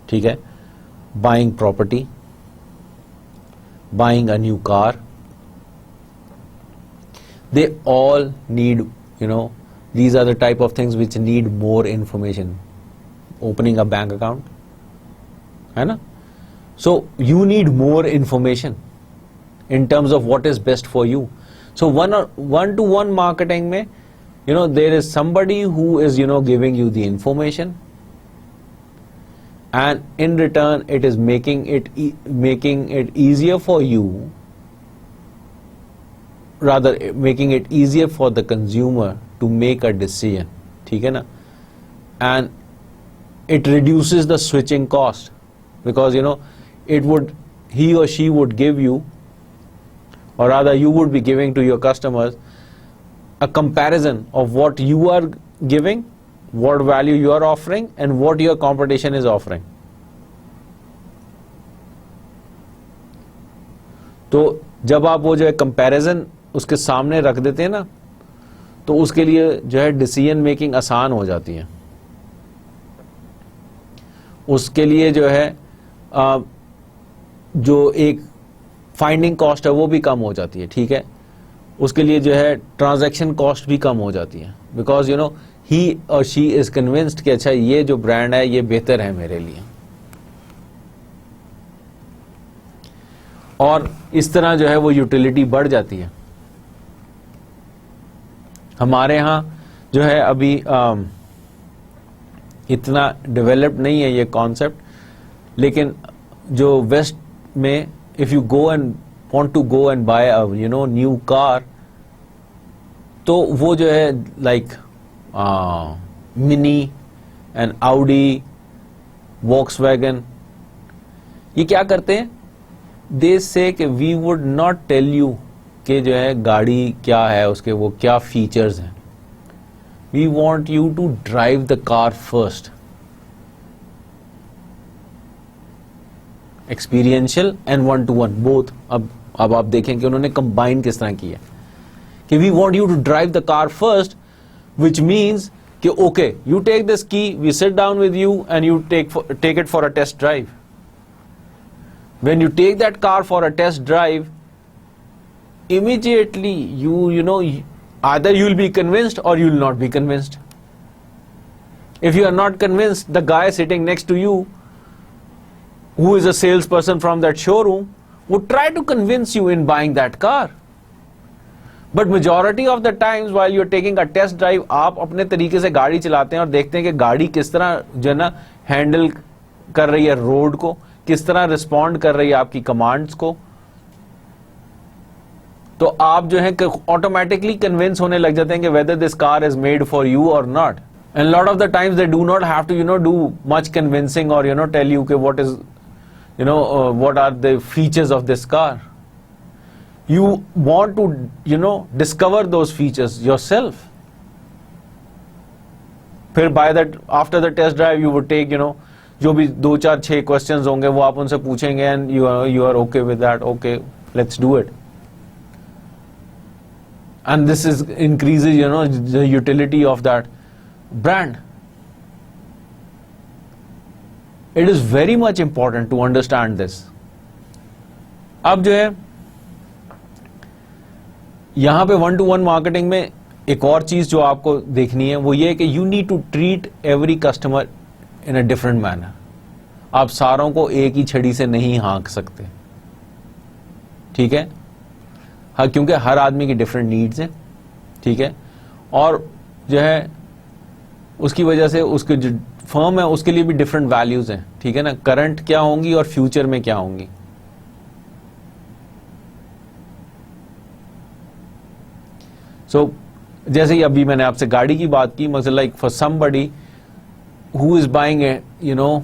ठीक है, buying property, buying a new car. They all need, these are the type of things which need more information. Opening a bank account, है ना? So you need more information in terms of what is best for you. So one-to-one marketing में, there is somebody who is, giving you the information, and in return it is making it easier for you, rather making it easier for the consumer to make a decision, ठीक है ना। and it reduces the switching cost, because he or she would give you, or rather you would be giving to your customers a comparison of what you are giving, what value you are offering, and what your competition is offering. तो जब आप वो जो है comparison उसके सामने रख देते हैं ना, तो उसके लिए जो है डिसीजन मेकिंग आसान हो जाती है। उसके लिए जो है जो एक फाइंडिंग कॉस्ट है वो भी कम हो जाती है, ठीक है। उसके लिए जो है ट्रांजैक्शन कॉस्ट भी कम हो जाती है, बिकॉज ही और शी इज कन्विंस्ड कि अच्छा ये जो ब्रांड है ये बेहतर है मेरे लिए। और इस तरह जो है वो यूटिलिटी बढ़ जाती है। हमारे यहाँ जो है अभी इतना डेवलप्ड नहीं है ये कॉन्सेप्ट, लेकिन जो वेस्ट में if you go and want to go and buy a new car, तो वो जो है like Mini and Audi, Volkswagen, ये क्या करते हैं, दे से कि we would not tell you कि जो है गाड़ी क्या है, उसके वो क्या फीचर्स हैं। We want you to drive the car first. Experiential and one to one both. अब आप देखें कि उन्होंने कंबाइन किस तरह किया कि we want you to drive the car first, which means कि okay you take this key, we sit down with you and you take it for a test drive. When you take that car for a test drive, immediately either you will be convinced or you will not be convinced. If you are not convinced, the guy sitting next to you, who is a salesperson from that showroom, would try to convince you in buying that car. But majority of the times while you are taking a test drive, आप अपने तरीके से गाड़ी चलाते हैं और देखते हैं कि गाड़ी किस तरह जो है ना हैंडल कर रही है रोड को, किस तरह रिस्पॉन्ड कर रही है आपकी कमांड्स को, तो आप जो है ऑटोमेटिकली कन्विंस होने लग जाते हैं कि whether this car is made for you और not. And lot of the times they do not have to do much convincing और टेल यू कि what is what are the features of this car. You want to discover those features yourself. फिर by that after the test drive you would take जो भी 2 4 6 questions होंगे वो आप उनसे पूछेंगे and you are okay with that. Okay, let's do it. And this is increases the utility of that brand. It is very much important to understand this. अब जो है यहां पे 1-to-1 मार्केटिंग में एक और चीज जो आपको देखनी है वो ये है कि you need to treat every customer in a different manner. आप सारों को एक ही छड़ी से नहीं हाँक सकते, ठीक है. हाँ, क्योंकि हर आदमी की डिफरेंट नीड्स हैं, ठीक है. और जो है उसकी वजह से उसके जो फर्म है उसके लिए भी डिफरेंट वैल्यूज हैं, ठीक है ना. करंट क्या होंगी और फ्यूचर में क्या होंगी. सो जैसे ही अभी मैंने आपसे गाड़ी की बात की, मतलब like for somebody who is buying you know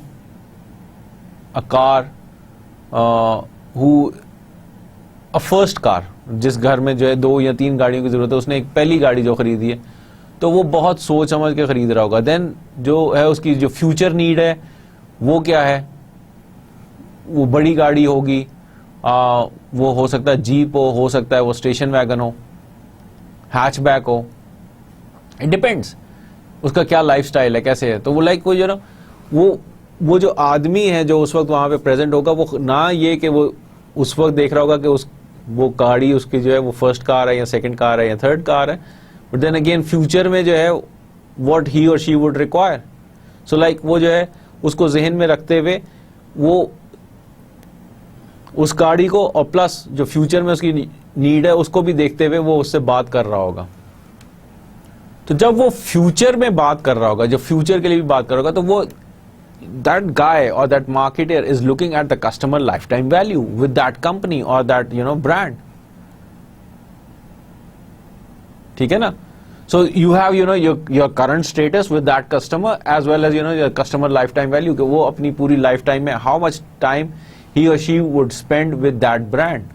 a car, who a first car, जिस घर में जो है 2 या 3 गाड़ियों की जरूरत है, उसने एक पहली गाड़ी जो खरीदी है तो वो बहुत सोच समझ के खरीद रहा होगा। देन जो है उसकी जो फ्यूचर नीड है वो क्या है, वो बड़ी गाड़ी होगी, वो हो सकता है जीप हो सकता है वो स्टेशन वैगन हो, हैचबैक हो, इट डिपेंड्स उसका क्या लाइफस्टाइल है, कैसे है। तो वो लाइक वो जो ना वो जो आदमी है जो उस वक्त वहां पे प्रेजेंट होगा, वो ना ये कि वो उस वक्त देख रहा होगा कि वो गाड़ी उसकी जो है वो फर्स्ट कार है या सेकंड कार है या थर्ड कार है, बट देन अगेन फ्यूचर में जो है व्हाट ही और she would require. So like वो जो है उसको जहन में रखते हुए वो उस गाड़ी को और प्लस जो फ्यूचर में उसकी नीड है उसको भी देखते हुए वो उससे बात कर रहा होगा। तो जब वो फ्यूचर में बात कर रहा होगा, जब फ्यूचर के लिए भी बात कर रहा होगा, तो वो that guy or that marketer is looking at the customer lifetime value with that company or that brand. ठीक है ना? So you have your current status with that customer as well as your customer lifetime value, कि वो अपनी पूरी lifetime में how much time he or she would spend with that brand.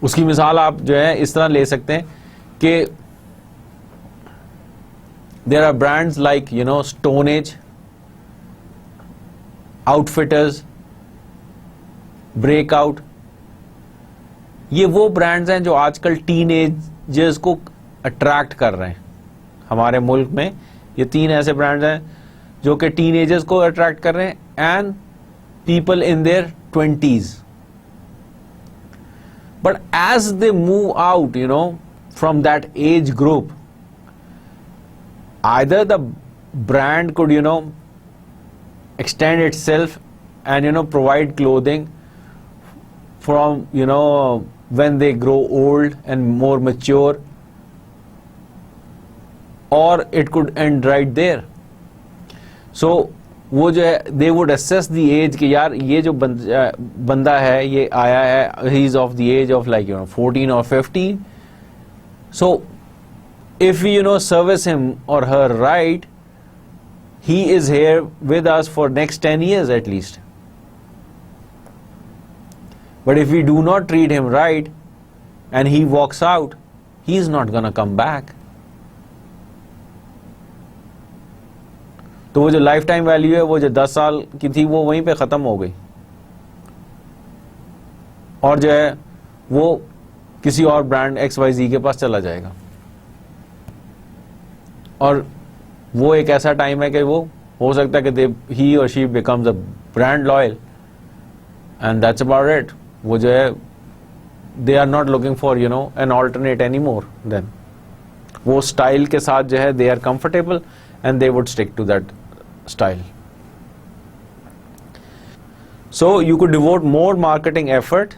उसकी मिसाल आप जो है इस तरह ले सकते हैं कि there are brands like Stone Age, Outfitters, Breakout. ये वो ब्रांड्स हैं जो आजकल टीनेजर्स को अट्रैक्ट कर रहे हैं। हमारे मुल्क में ये 3 ऐसे ब्रांड्स हैं जो कि टीनेजर्स को अट्रैक्ट कर रहे हैं and people in their 20s. But as they move out from that age group, either the brand could extend itself and provide clothing from when they grow old and more mature, or it could end right there. So वो जो है they would assess the age कि यार ये जो बंदा है ये आया है, he is of the age of like 14 or 15. So if we service him or her right, he is here with us for next 10 years at least. But if we do not treat him right and he walks out, he is not gonna come back. तो वो जो life time value है वो जो 10 साल की थी वो वहीं पे खत्म हो गई, और जो है वो किसी और ब्रांड XYZ के पास चला जाएगा। और वो एक ऐसा टाइम है कि वो हो सकता है कि ही और she becomes a brand loyal and that's about it. वो जो है they are not looking for an alternate any more. Then वो स्टाइल के साथ जो है they are comfortable and they would stick to that style. So you could devote more marketing effort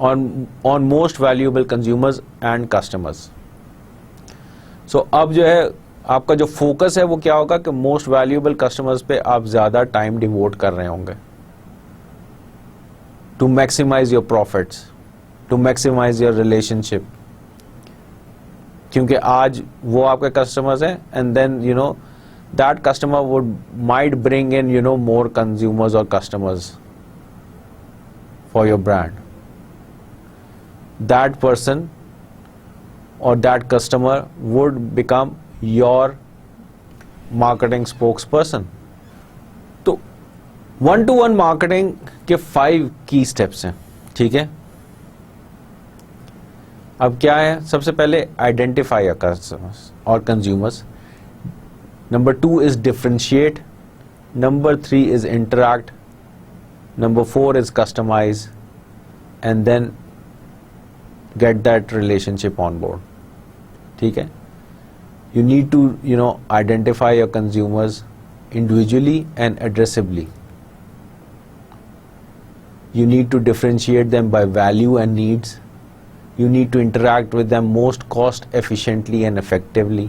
on most valuable consumers and customers. So अब जो है आपका जो फोकस है वो क्या होगा कि मोस्ट वैल्यूएबल कस्टमर्स पे आप ज्यादा टाइम डिवोट कर रहे होंगे to maximise your profits, to maximise your relationship, क्योंकि आज वो आपके कस्टमर्स हैं and then that customer would might bring in more consumers और customers for your brand. That person or that customer would become your marketing spokesperson. तो 1-to-1 marketing के 5 key steps हैं, ठीक है। अब क्या है, सबसे पहले identify your customers or consumers. Number 2 is differentiate. Number 3 is interact. Number 4 is customize, and then get that relationship on board. ठीक है। You need to identify your consumers individually and addressably. You need to differentiate them by value and needs. You need to interact with them most cost efficiently and effectively.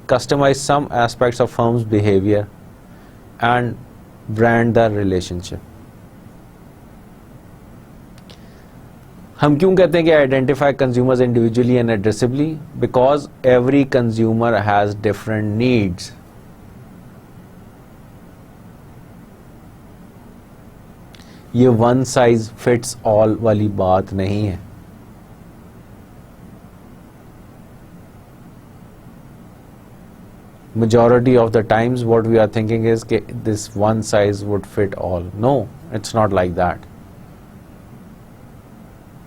Customize some aspects of firm's behavior and brand the relationship. हम क्यों कहते हैं कि identify consumers individually and addressably? Because every consumer has different needs. ये one size fits all वाली बात नहीं है. Majority of the times what we are thinking is that this one size would fit all. No, it's not like that.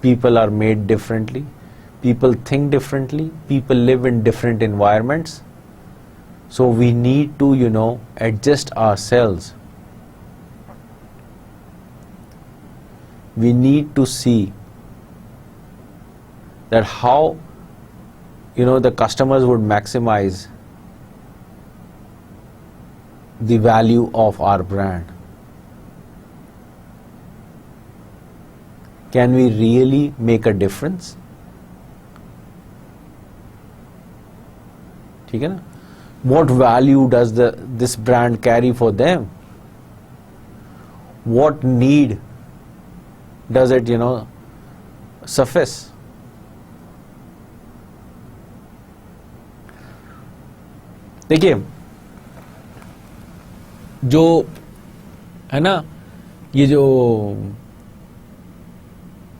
People are made differently. People think differently. People live in different environments. So we need to, adjust ourselves. We need to see that how, the customers would maximize the value of our brand. Can we really make a difference? ठीक है ना? What value does this brand carry for them? What need does it, suffice? देखिए, जो है ना, ये जो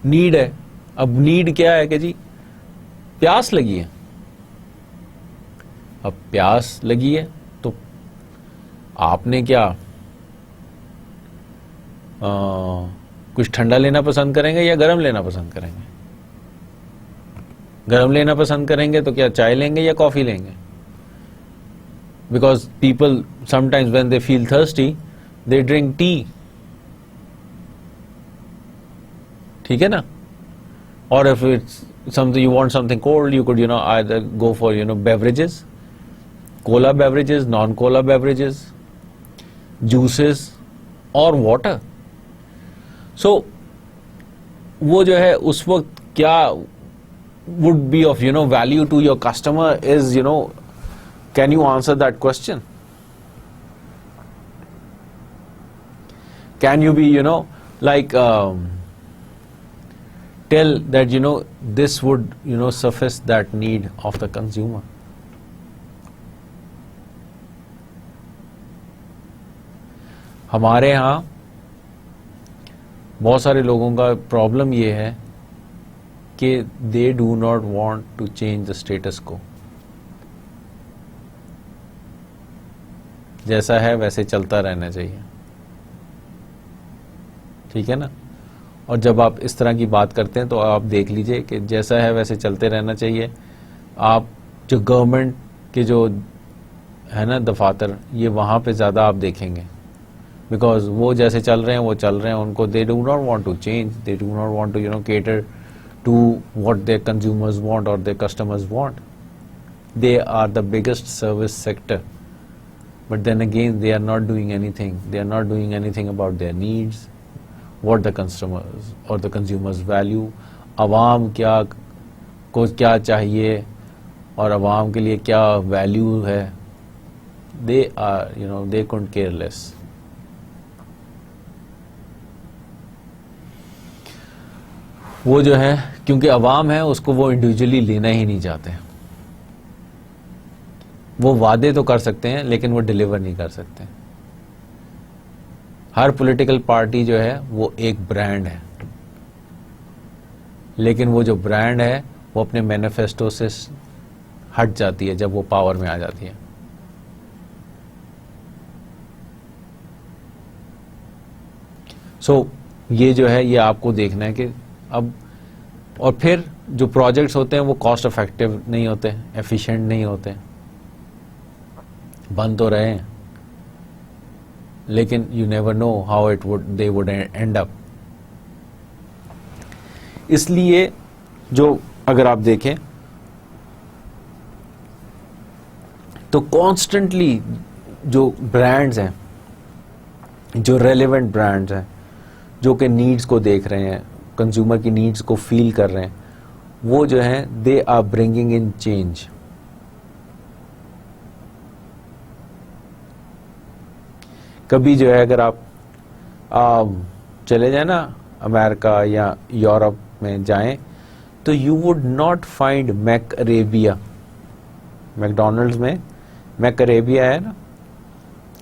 need है, अब नीड क्या है कि जी प्यास लगी है. अब प्यास लगी है तो आपने क्या कुछ ठंडा लेना पसंद करेंगे या गर्म लेना पसंद करेंगे? गर्म लेना पसंद करेंगे तो क्या चाय लेंगे या कॉफी लेंगे? Because people sometimes when they feel thirsty, they drink tea. ठीक है ना? Or if it's something you want something cold, you could either go for beverages, cola beverages, non-cola beverages, juices or water. So वो जो है उस वक्त क्या would be of value to your customer is can you answer that question? Can you be like tell that this would suffice that need of the consumer? हमारे यहाँ बहुत सारे लोगों का प्रॉब्लम ये है कि they do not want to change the status quo. जैसा है वैसे चलता रहना चाहिए. ठीक है ना? और जब आप इस तरह की बात करते हैं तो आप देख लीजिए कि जैसा है वैसे चलते रहना चाहिए. आप जो गवर्नमेंट के जो है ना दफातर, ये वहाँ पे ज़्यादा आप देखेंगे, बिकॉज वो जैसे चल रहे हैं वो चल रहे हैं. उनको they do not want to change, they do not want to cater to what their consumers want और their customers want. They are the biggest service sector. But then again, they are not doing anything. They are not doing anything about their needs, what the customers or the consumers value. आवाम को क्या चाहिए और आवाम के लिए क्या value है. They are, they couldn't care less. वो जो है, क्योंकि आवाम है उसको वो इंडिविजुअली लेना ही नहीं चाहते. वो वादे तो कर सकते हैं लेकिन वो डिलीवर नहीं कर सकते. हर पॉलिटिकल पार्टी जो है वो एक ब्रांड है, लेकिन वो जो ब्रांड है वो अपने मैनिफेस्टो से हट जाती है जब वो पावर में आ जाती है. ये जो है ये आपको देखना है कि अब, और फिर जो प्रोजेक्ट्स होते हैं वो कॉस्ट इफेक्टिव नहीं होते, एफिशिएंट नहीं होते. बन तो रहे हैं लेकिन you never know how they would and up. इसलिए जो अगर आप देखें तो कॉन्स्टेंटली जो ब्रांड्स हैं, जो रेलेवेंट ब्रांड्स हैं, जो कि नीड्स को देख रहे हैं, कंज्यूमर की नीड्स को फील कर रहे हैं, वो जो है they are bringing in change. कभी जो है अगर आप चले जाए ना अमेरिका या यूरोप में जाएं तो you would not find McArabia, McDonald's में मैक अरेबिया है ना,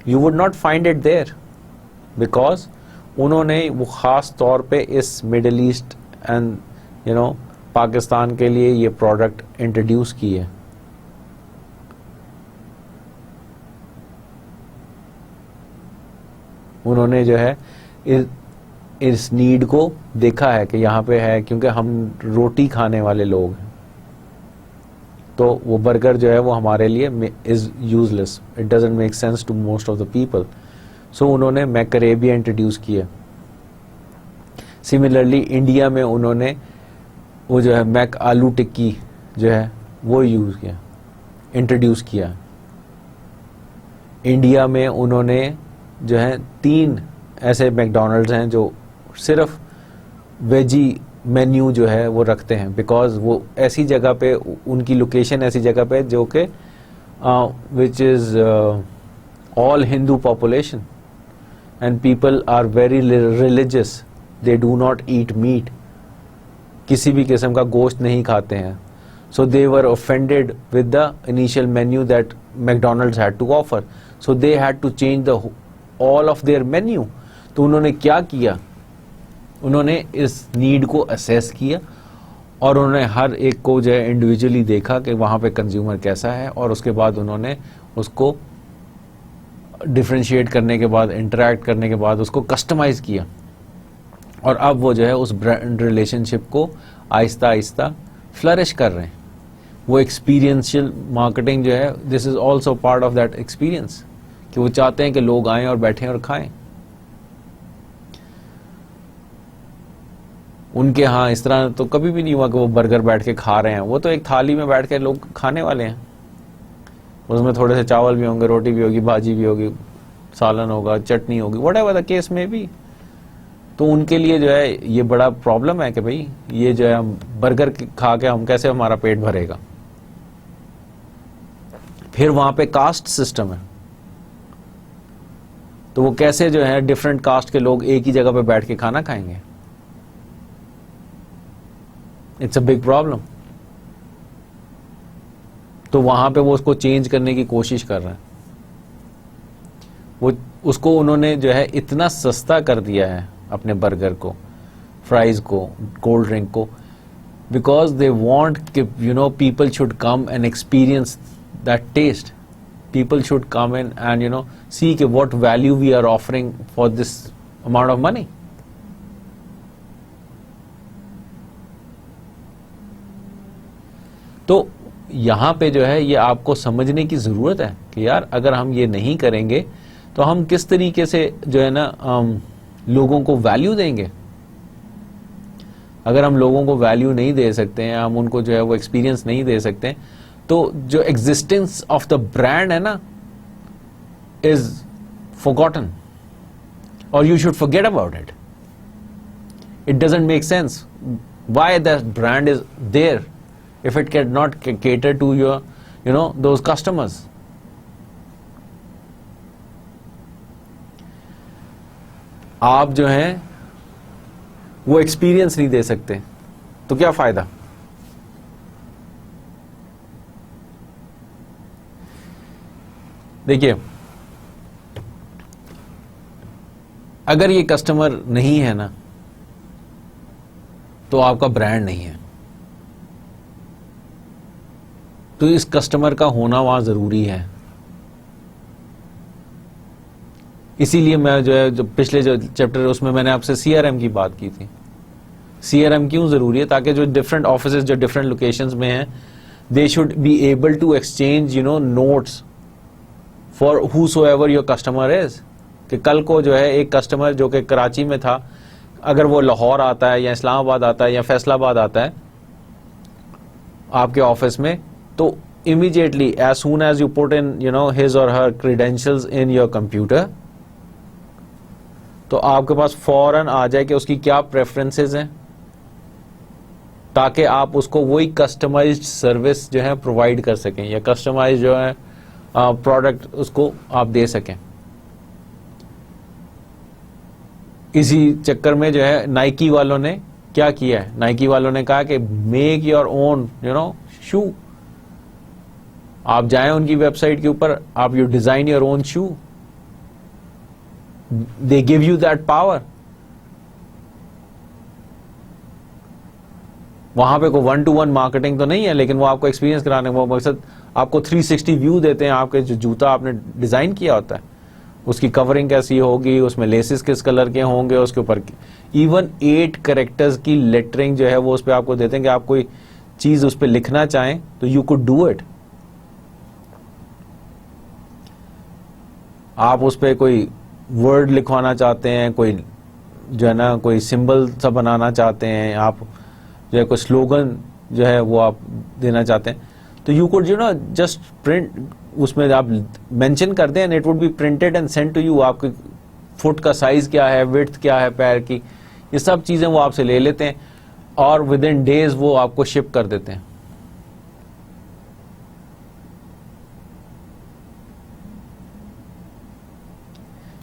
you would not find it there, because उन्होंने वो ख़ास तौर पे इस मिडल ईस्ट एंड पाकिस्तान के लिए ये प्रोडक्ट इंट्रोड्यूस की है। उन्होंने जो है इस नीड को देखा है कि यहाँ पे है, क्योंकि हम रोटी खाने वाले लोग हैं, तो वो बर्गर जो है वो हमारे लिए is useless, it doesn't make sense to most of the people, so उन्होंने मैकरेबिया इंट्रोड्यूस किया। सिमिलरली इंडिया में उन्होंने वो जो है मैक आलू टिक्की जो है वो यूज़ किया, इंट्रोड्यूस किया। इंडिया में उन्होंने जो है 3 ऐसे मैकडोनल्ड्स हैं जो सिर्फ वेजी मेन्यू जो है वो रखते हैं, बिकॉज वो ऐसी जगह पे, उनकी लोकेशन ऐसी जगह पे जो कि which is all Hindu population and people are very religious, they do not eat meat, किसी भी किस्म का गोश्त नहीं खाते हैं। So they were offended with the initial menu that McDonald's had to offer, so they had to change the all of their menu. तो उन्होंने क्या किया, उन्होंने इस नीड को असेस किया और उन्होंने हर एक को जो है इंडिविजुअली देखा कि वहाँ पे कंज्यूमर कैसा है, और उसके बाद उन्होंने उसको डिफ्रेंशिएट करने के बाद, इंटरैक्ट करने के बाद उसको कस्टमाइज़ किया, और अब वो जो है उस ब्रांड रिलेशनशिप को आहिस्ता आहिस्ता फ्लरिश कर रहे हैं। वो एक्सपीरियंशियल मार्केटिंग जो है, this is also part of that experience, कि वो चाहते हैं कि लोग आएं और बैठें और खाएं। उनके यहाँ इस तरह तो कभी भी नहीं हुआ कि वो बर्गर बैठ के खा रहे हैं, वो तो एक थाली में बैठ के लोग खाने वाले हैं, उसमें थोड़े से चावल भी होंगे, रोटी भी होगी, भाजी भी होगी, सालन होगा, चटनी होगी, व्हाटएवर द केस में भी। तो उनके लिए जो है ये बड़ा प्रॉब्लम है कि भाई ये जो है हम बर्गर खा के हम कैसे हमारा पेट भरेगा। फिर वहां पे कास्ट सिस्टम है, तो वो कैसे जो है डिफरेंट कास्ट के लोग एक ही जगह पे बैठ के खाना खाएंगे। It's a big problem. तो वहां पे वो उसको चेंज करने की कोशिश कर रहे हैं। वो उसको उन्होंने जो है इतना सस्ता कर दिया है अपने बर्गर को, फ्राइज को, कोल्ड ड्रिंक को, बिकॉज दे वॉन्ट कि people should come and experience that taste, people should come in and see what value we are offering for this amount of money. तो यहां पे जो है ये आपको समझने की जरूरत है कि यार अगर हम ये नहीं करेंगे तो हम किस तरीके से जो है ना लोगों को वैल्यू देंगे। अगर हम लोगों को वैल्यू नहीं दे सकते हैं, हम उनको जो है वो एक्सपीरियंस नहीं दे सकते हैं, तो जो एग्जिस्टेंस ऑफ द ब्रांड है ना इज फॉरगॉटन, और you should forget about it. It doesn't make sense why that brand is there if it can not cater to your those customers. आप जो हैं वो एक्सपीरियंस नहीं दे सकते तो क्या फायदा। देखिए, अगर ये कस्टमर नहीं है ना तो आपका ब्रांड नहीं है, तो इस कस्टमर का होना वहां जरूरी है। इसीलिए मैं जो है जो पिछले जो चैप्टर उसमें मैंने आपसे सीआरएम की बात की थी। सीआरएम क्यों जरूरी है? ताकि जो डिफरेंट ऑफिसेज जो डिफरेंट लोकेशंस में हैं, they should be able to exchange notes for whosoever your customer is. कि कल को जो है एक कस्टमर जो कि कराची में था, अगर वो लाहौर आता है या इस्लामाबाद आता है या फैसलाबाद आता है आपके ऑफिस में, तो immediately as soon as you put in his और her credentials in your computer, तो आपके पास फौरन आ जाए कि उसकी क्या प्रेफरेंसेस हैं, ताकि आप उसको वही कस्टमाइज्ड सर्विस जो है प्रोवाइड कर सकें या कस्टमाइज जो है प्रोडक्ट उसको आप दे सकें। इसी चक्कर में जो है नाइकी वालों ने क्या किया है, नाइकी वालों ने कहा कि मेक योर ओन शू। आप जाएं उनकी वेबसाइट के ऊपर, आप you design your own shoe, they give you that power. वहां पे कोई 1-to-1 मार्केटिंग तो नहीं है, लेकिन वो आपको एक्सपीरियंस कराने, वो मकसद आपको 360 व्यू देते हैं। आपके जो जूता आपने डिजाइन किया होता है उसकी कवरिंग कैसी होगी, उसमें लेसेस किस कलर के होंगे, उसके ऊपर इवन 8 कैरेक्टर्स की लेटरिंग जो है वो उस पर आपको देते हैं कि आप कोई चीज उस पर लिखना चाहें तो यू कुड डू इट। आप उस पर कोई वर्ड लिखवाना चाहते हैं, कोई जो है ना कोई सिंबल सा बनाना चाहते हैं, आप जो है कोई स्लोगन जो है वो आप देना चाहते हैं, तो यू कुड जस्ट प्रिंट, उसमें आप मेंशन कर दें and it would be printed and send to you. आपके फुट का साइज क्या है, विड्थ क्या है पैर की, ये सब चीजें वो आपसे ले लेते हैं और विद इन डेज वो आपको शिप कर देते हैं।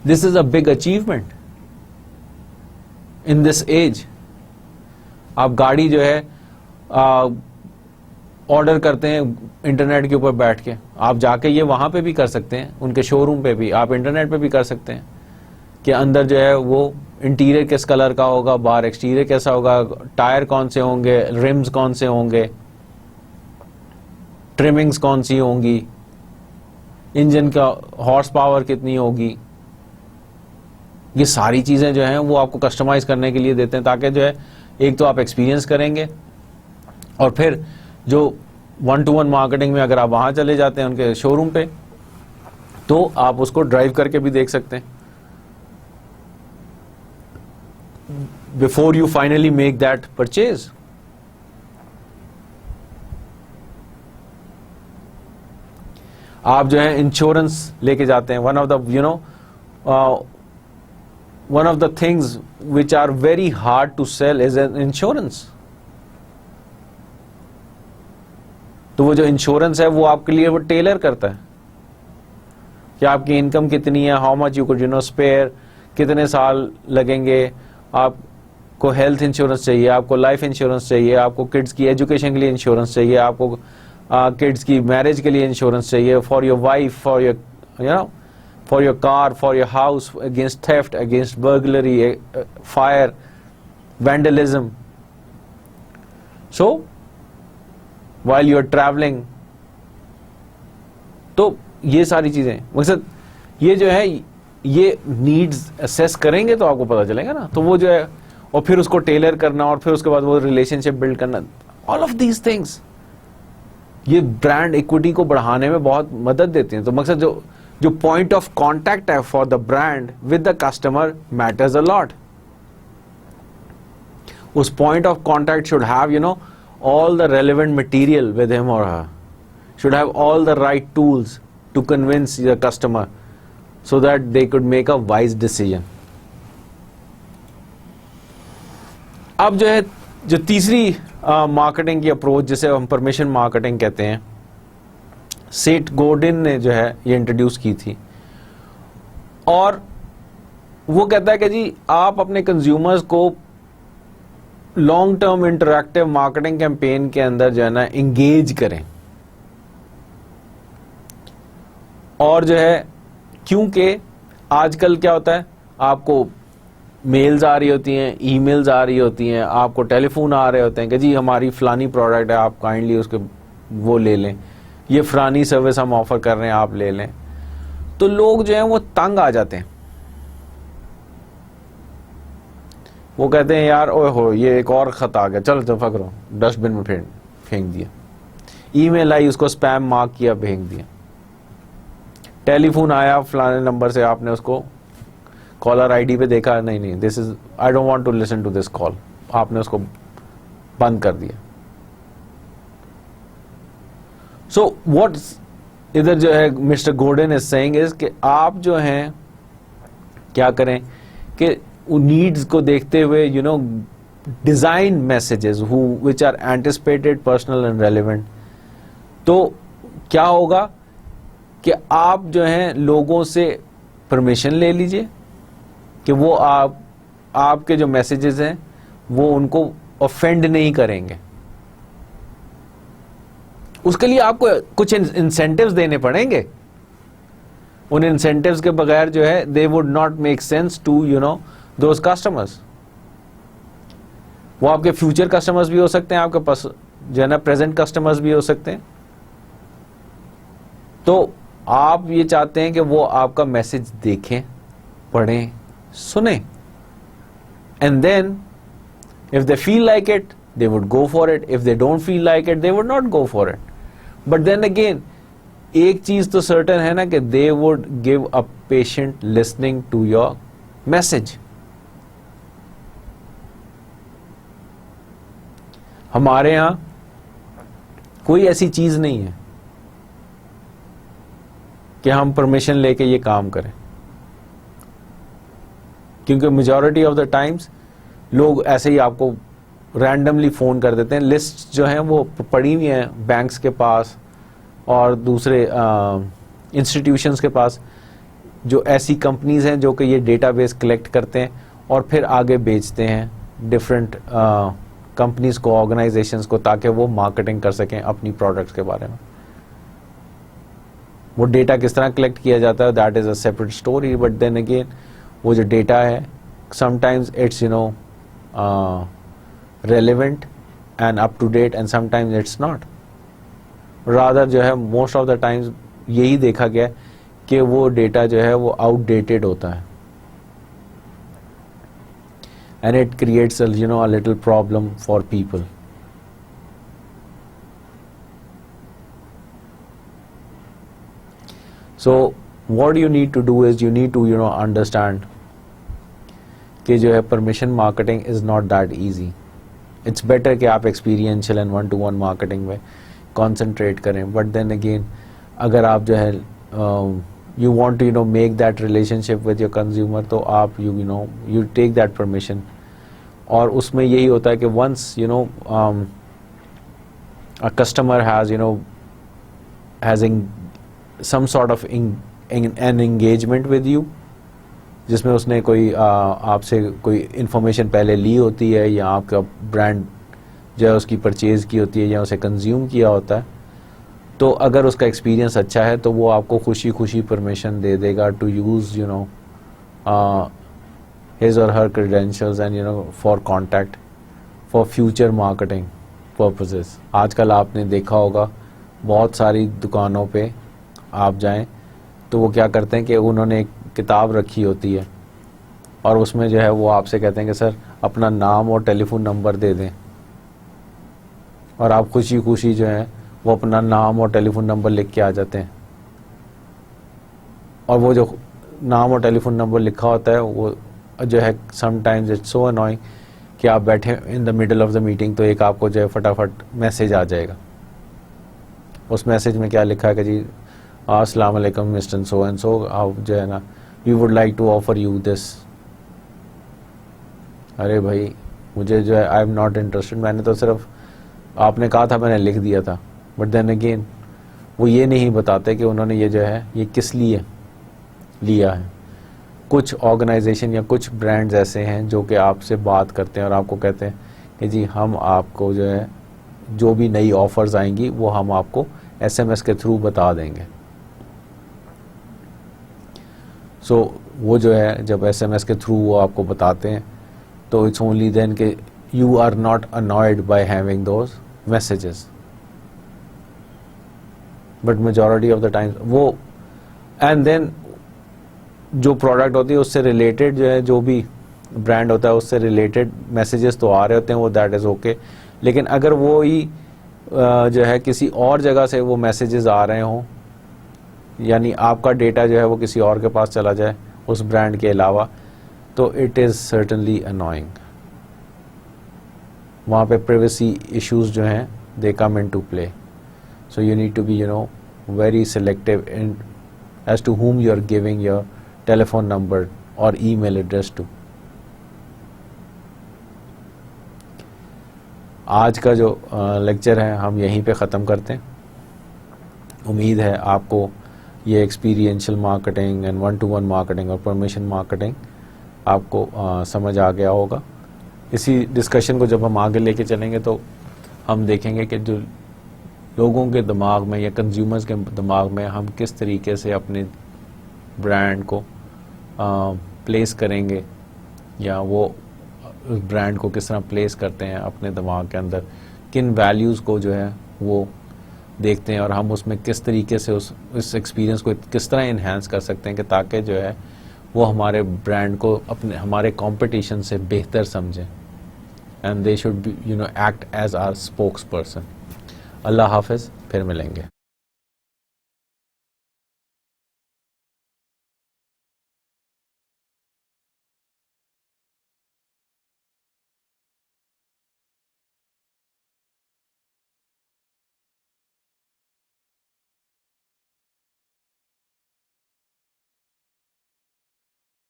This is a big achievement in this age. आप गाड़ी जो है ऑर्डर करते हैं इंटरनेट के ऊपर बैठ के, आप जाके ये वहां पे भी कर सकते हैं, उनके शोरूम पे भी, आप इंटरनेट पे भी कर सकते हैं कि अंदर जो है वो इंटीरियर किस कलर का होगा, बाहर एक्सटीरियर कैसा होगा, टायर कौन से होंगे, रिम्स कौन से होंगे, ट्रिमिंग्स कौन सी होंगी, इंजन का हॉर्स पावर कितनी होगी। ये सारी चीजें जो हैं वो आपको कस्टमाइज करने के लिए देते हैं, ताकि जो है एक तो आप एक्सपीरियंस करेंगे और फिर जो 1-to-1 मार्केटिंग में अगर आप वहां चले जाते हैं उनके शोरूम पे तो आप उसको ड्राइव करके भी देख सकते हैं before you finally make that purchase. आप जो है इंश्योरेंस लेके जाते हैं, one of the things which are very hard to sell is an insurance. तो वो जो इंश्योरेंस है वो आपके लिए वो टेलर करता है कि आपकी इनकम कितनी है, how much you could spare, कितने साल लगेंगे, आपको हेल्थ इंश्योरेंस चाहिए, आपको लाइफ इंश्योरेंस चाहिए, आपको किड्स की एजुकेशन के लिए इंश्योरेंस चाहिए, आपको किड्स की मैरिज के लिए इंश्योरेंस चाहिए, for your wife, for your for your car, for your house, against theft, against burglary, fire, vandalism. So while you are traveling, तो ये सारी चीजें मकसद ये जो है ये नीड्स असेस करेंगे तो आपको पता चलेगा ना, तो वो जो है और फिर उसको टेलर करना और फिर उसके बाद वो रिलेशनशिप बिल्ड करना, ऑल ऑफ दीज थिंग्स ये ब्रांड इक्विटी को बढ़ाने में बहुत मदद देती हैं। तो मकसद जो पॉइंट ऑफ कॉन्टैक्ट है for the brand with the customer matters a lot. उस point of contact should have all the relevant material with him or her, should have all the right tools to convince the customer so that they could make a wise decision. अब जो है जो तीसरी marketing की approach जिसे हम permission marketing कहते हैं, सेठ गोर्डन ने जो है ये इंट्रोड्यूस की थी और वो कहता है कि जी आप अपने कंज्यूमर्स को long term interactive marketing campaign के अंदर जो है ना इंगेज करें। और जो है क्योंकि आजकल क्या होता है, आपको मेल्स आ रही होती हैं, ईमेल्स आ रही होती हैं, आपको टेलीफोन आ रहे होते हैं कि जी हमारी फलानी प्रोडक्ट है, आप काइंडली उसके वो ले लें, ये फलानी सर्विस हम ऑफर कर रहे हैं, आप ले लें। तो लोग जो हैं वो तंग आ जाते हैं, वो कहते हैं यार ओए हो ये एक और खत आ गया, चलो दफा करो, डस्टबिन में फेंक दिया, ईमेल आई उसको स्पैम मार्क किया, फेंक दिया, टेलीफोन आया फलाने नंबर से, आपने उसको कॉलर आईडी पे देखा, नहीं this is I don't want to listen to this call, आपने उसको बंद कर दिया। सो व्हाट इधर जो है mister Gordon is saying is कि आप जो हैं क्या करें कि नीड्स को देखते हुए design messages which are anticipated, personal and relevant. तो क्या होगा कि आप जो हैं लोगों से परमिशन ले लीजिए कि वो आपके जो मैसेजेस हैं वो उनको ऑफेंड नहीं करेंगे। उसके लिए आपको कुछ इंसेंटिव्स देने पड़ेंगे। उन इंसेंटिव्स के बगैर जो है they would not make sense to those customers. वो आपके फ्यूचर कस्टमर्स भी हो सकते हैं, आपके पास जो है ना प्रेजेंट कस्टमर्स भी हो सकते हैं। तो आप ये चाहते हैं कि वो आपका मैसेज देखें, पढ़ें, सुने, and then if they feel like it they would go for it. If they don't feel like it, they would not go for it. But then again, एक चीज तो certain है ना कि they would give a patient listening to your message. हमारे यहां कोई ऐसी चीज नहीं है कि हम परमिशन लेके ये काम करें, क्योंकि मेजॉरिटी ऑफ द टाइम्स लोग ऐसे ही आपको रैंडमली फ़ोन कर देते हैं। लिस्ट जो है वो पड़ी हुई हैं बैंक्स के पास और दूसरे इंस्टीट्यूशंस के पास, जो ऐसी कंपनीज़ हैं जो कि ये डेटाबेस कलेक्ट करते हैं और फिर आगे बेचते हैं डिफरेंट कंपनीज़ को, ऑर्गेनाइजेशंस को, ताकि वो मार्केटिंग कर सकें अपनी प्रोडक्ट्स के बारे में। वो डेटा किस तरह कलेक्ट किया जाता है, that is a separate story. But then again वो जो डेटा है sometimes it's relevant and up to date and sometimes it's not. rather जो है most of the times यही देखा गया कि वो डेटा जो है वो outdated होता है, and it creates a little problem for people. So what you need to do is you need to understand कि जो है permission marketing is not that easy. It's better कि आप एक्सपीरियंशियल एंड 1-to-1 मार्केटिंग में concentrate करें। But then again अगर आप जो है you want to make that relationship with your consumer, तो आप यू टेक दैट परमिशन। और उसमें यही होता है कि once a customer has some sort of an engagement with you, जिसमें उसने कोई आपसे कोई इन्फॉर्मेशन पहले ली होती है, या आपका ब्रांड जो है उसकी परचेज़ की होती है, या उसे कंज्यूम किया होता है, तो अगर उसका एक्सपीरियंस अच्छा है तो वो आपको खुशी खुशी परमिशन दे देगा टू यूज़ हिज और her credentials and for contact for future marketing purposes. आजकल आपने देखा होगा बहुत सारी दुकानों पे आप जाएं तो वो क्या करते हैं कि उन्होंने एक किताब रखी होती है और उसमें जो है वो आपसे कहते हैं कि सर अपना नाम और टेलीफोन नंबर दे दें, और आप खुशी खुशी जो है वो अपना नाम और टेलीफोन नंबर लिख के आ जाते हैं। और वो जो नाम और टेलीफोन नंबर लिखा होता है वो जो है समटाइम्स इट्स सो अनोइंग कि आप बैठे in the middle of the meeting तो एक आपको जो है फटाफट मैसेज आ जाएगा। उस मैसेज में क्या लिखा है कि जी अस्सलाम वालेकुम मिस्टर सो एंड सो, आप जो है ना we would like to offer you this. अरे भाई मुझे जो है आई एम नॉट इंटरेस्टेड, मैंने तो सिर्फ आपने कहा था मैंने लिख दिया था। बट देन अगेन वो ये नहीं बताते कि उन्होंने ये जो है ये किस लिए लिया है। कुछ ऑर्गेनाइजेशन या कुछ ब्रांड्स ऐसे हैं जो कि आपसे बात करते हैं और आपको कहते हैं कि जी हम आपको जो है जो भी नई ऑफर्स आएंगी वो हम आपको SMS के थ्रू बता देंगे। सो वो जो है जब SMS के थ्रू वो आपको बताते हैं तो इट्स ओनली देन कि you are not annoyed by having those messages. But majority of the times वो एंड देन जो प्रोडक्ट होती है उससे रिलेटेड जो है जो भी ब्रांड होता है उससे रिलेटेड मैसेजेस तो आ रहे होते हैं, वो दैट इज़ ओके। लेकिन अगर वो ही जो है किसी और जगह से वो मैसेजेस आ रहे हों, यानी आपका डेटा जो है वो किसी और के पास चला जाए उस ब्रांड के अलावा, तो इट इज़ सर्टनली अनोइंग। वहाँ पे प्राइवेसी इश्यूज जो हैं they come into play. So you need to be very selective in as to whom you are giving your telephone number or email address to। आज का जो lecture है हम यहीं पे ख़त्म करते हैं। उम्मीद है आपको ये experiential marketing and 1-to-1 marketing और परमिशन मार्केटिंग आपको समझ आ गया होगा। इसी डिस्कशन को जब हम आगे लेके चलेंगे तो हम देखेंगे कि जो लोगों के दिमाग में या कंज्यूमर्स के दिमाग में हम किस तरीके से अपने ब्रांड को प्लेस करेंगे, या वो उस ब्रांड को किस तरह प्लेस करते हैं अपने दिमाग के अंदर, किन वैल्यूज़ को जो है वो देखते हैं, और हम उसमें किस तरीके से उस एक्सपीरियंस को किस तरह इन्हेंस कर सकते हैं कि ताकि जो है वो हमारे ब्रांड को अपने हमारे कंपटीशन से बेहतर समझें, and they should be act as our spokesperson. अल्लाह हाफिज़, फिर मिलेंगे।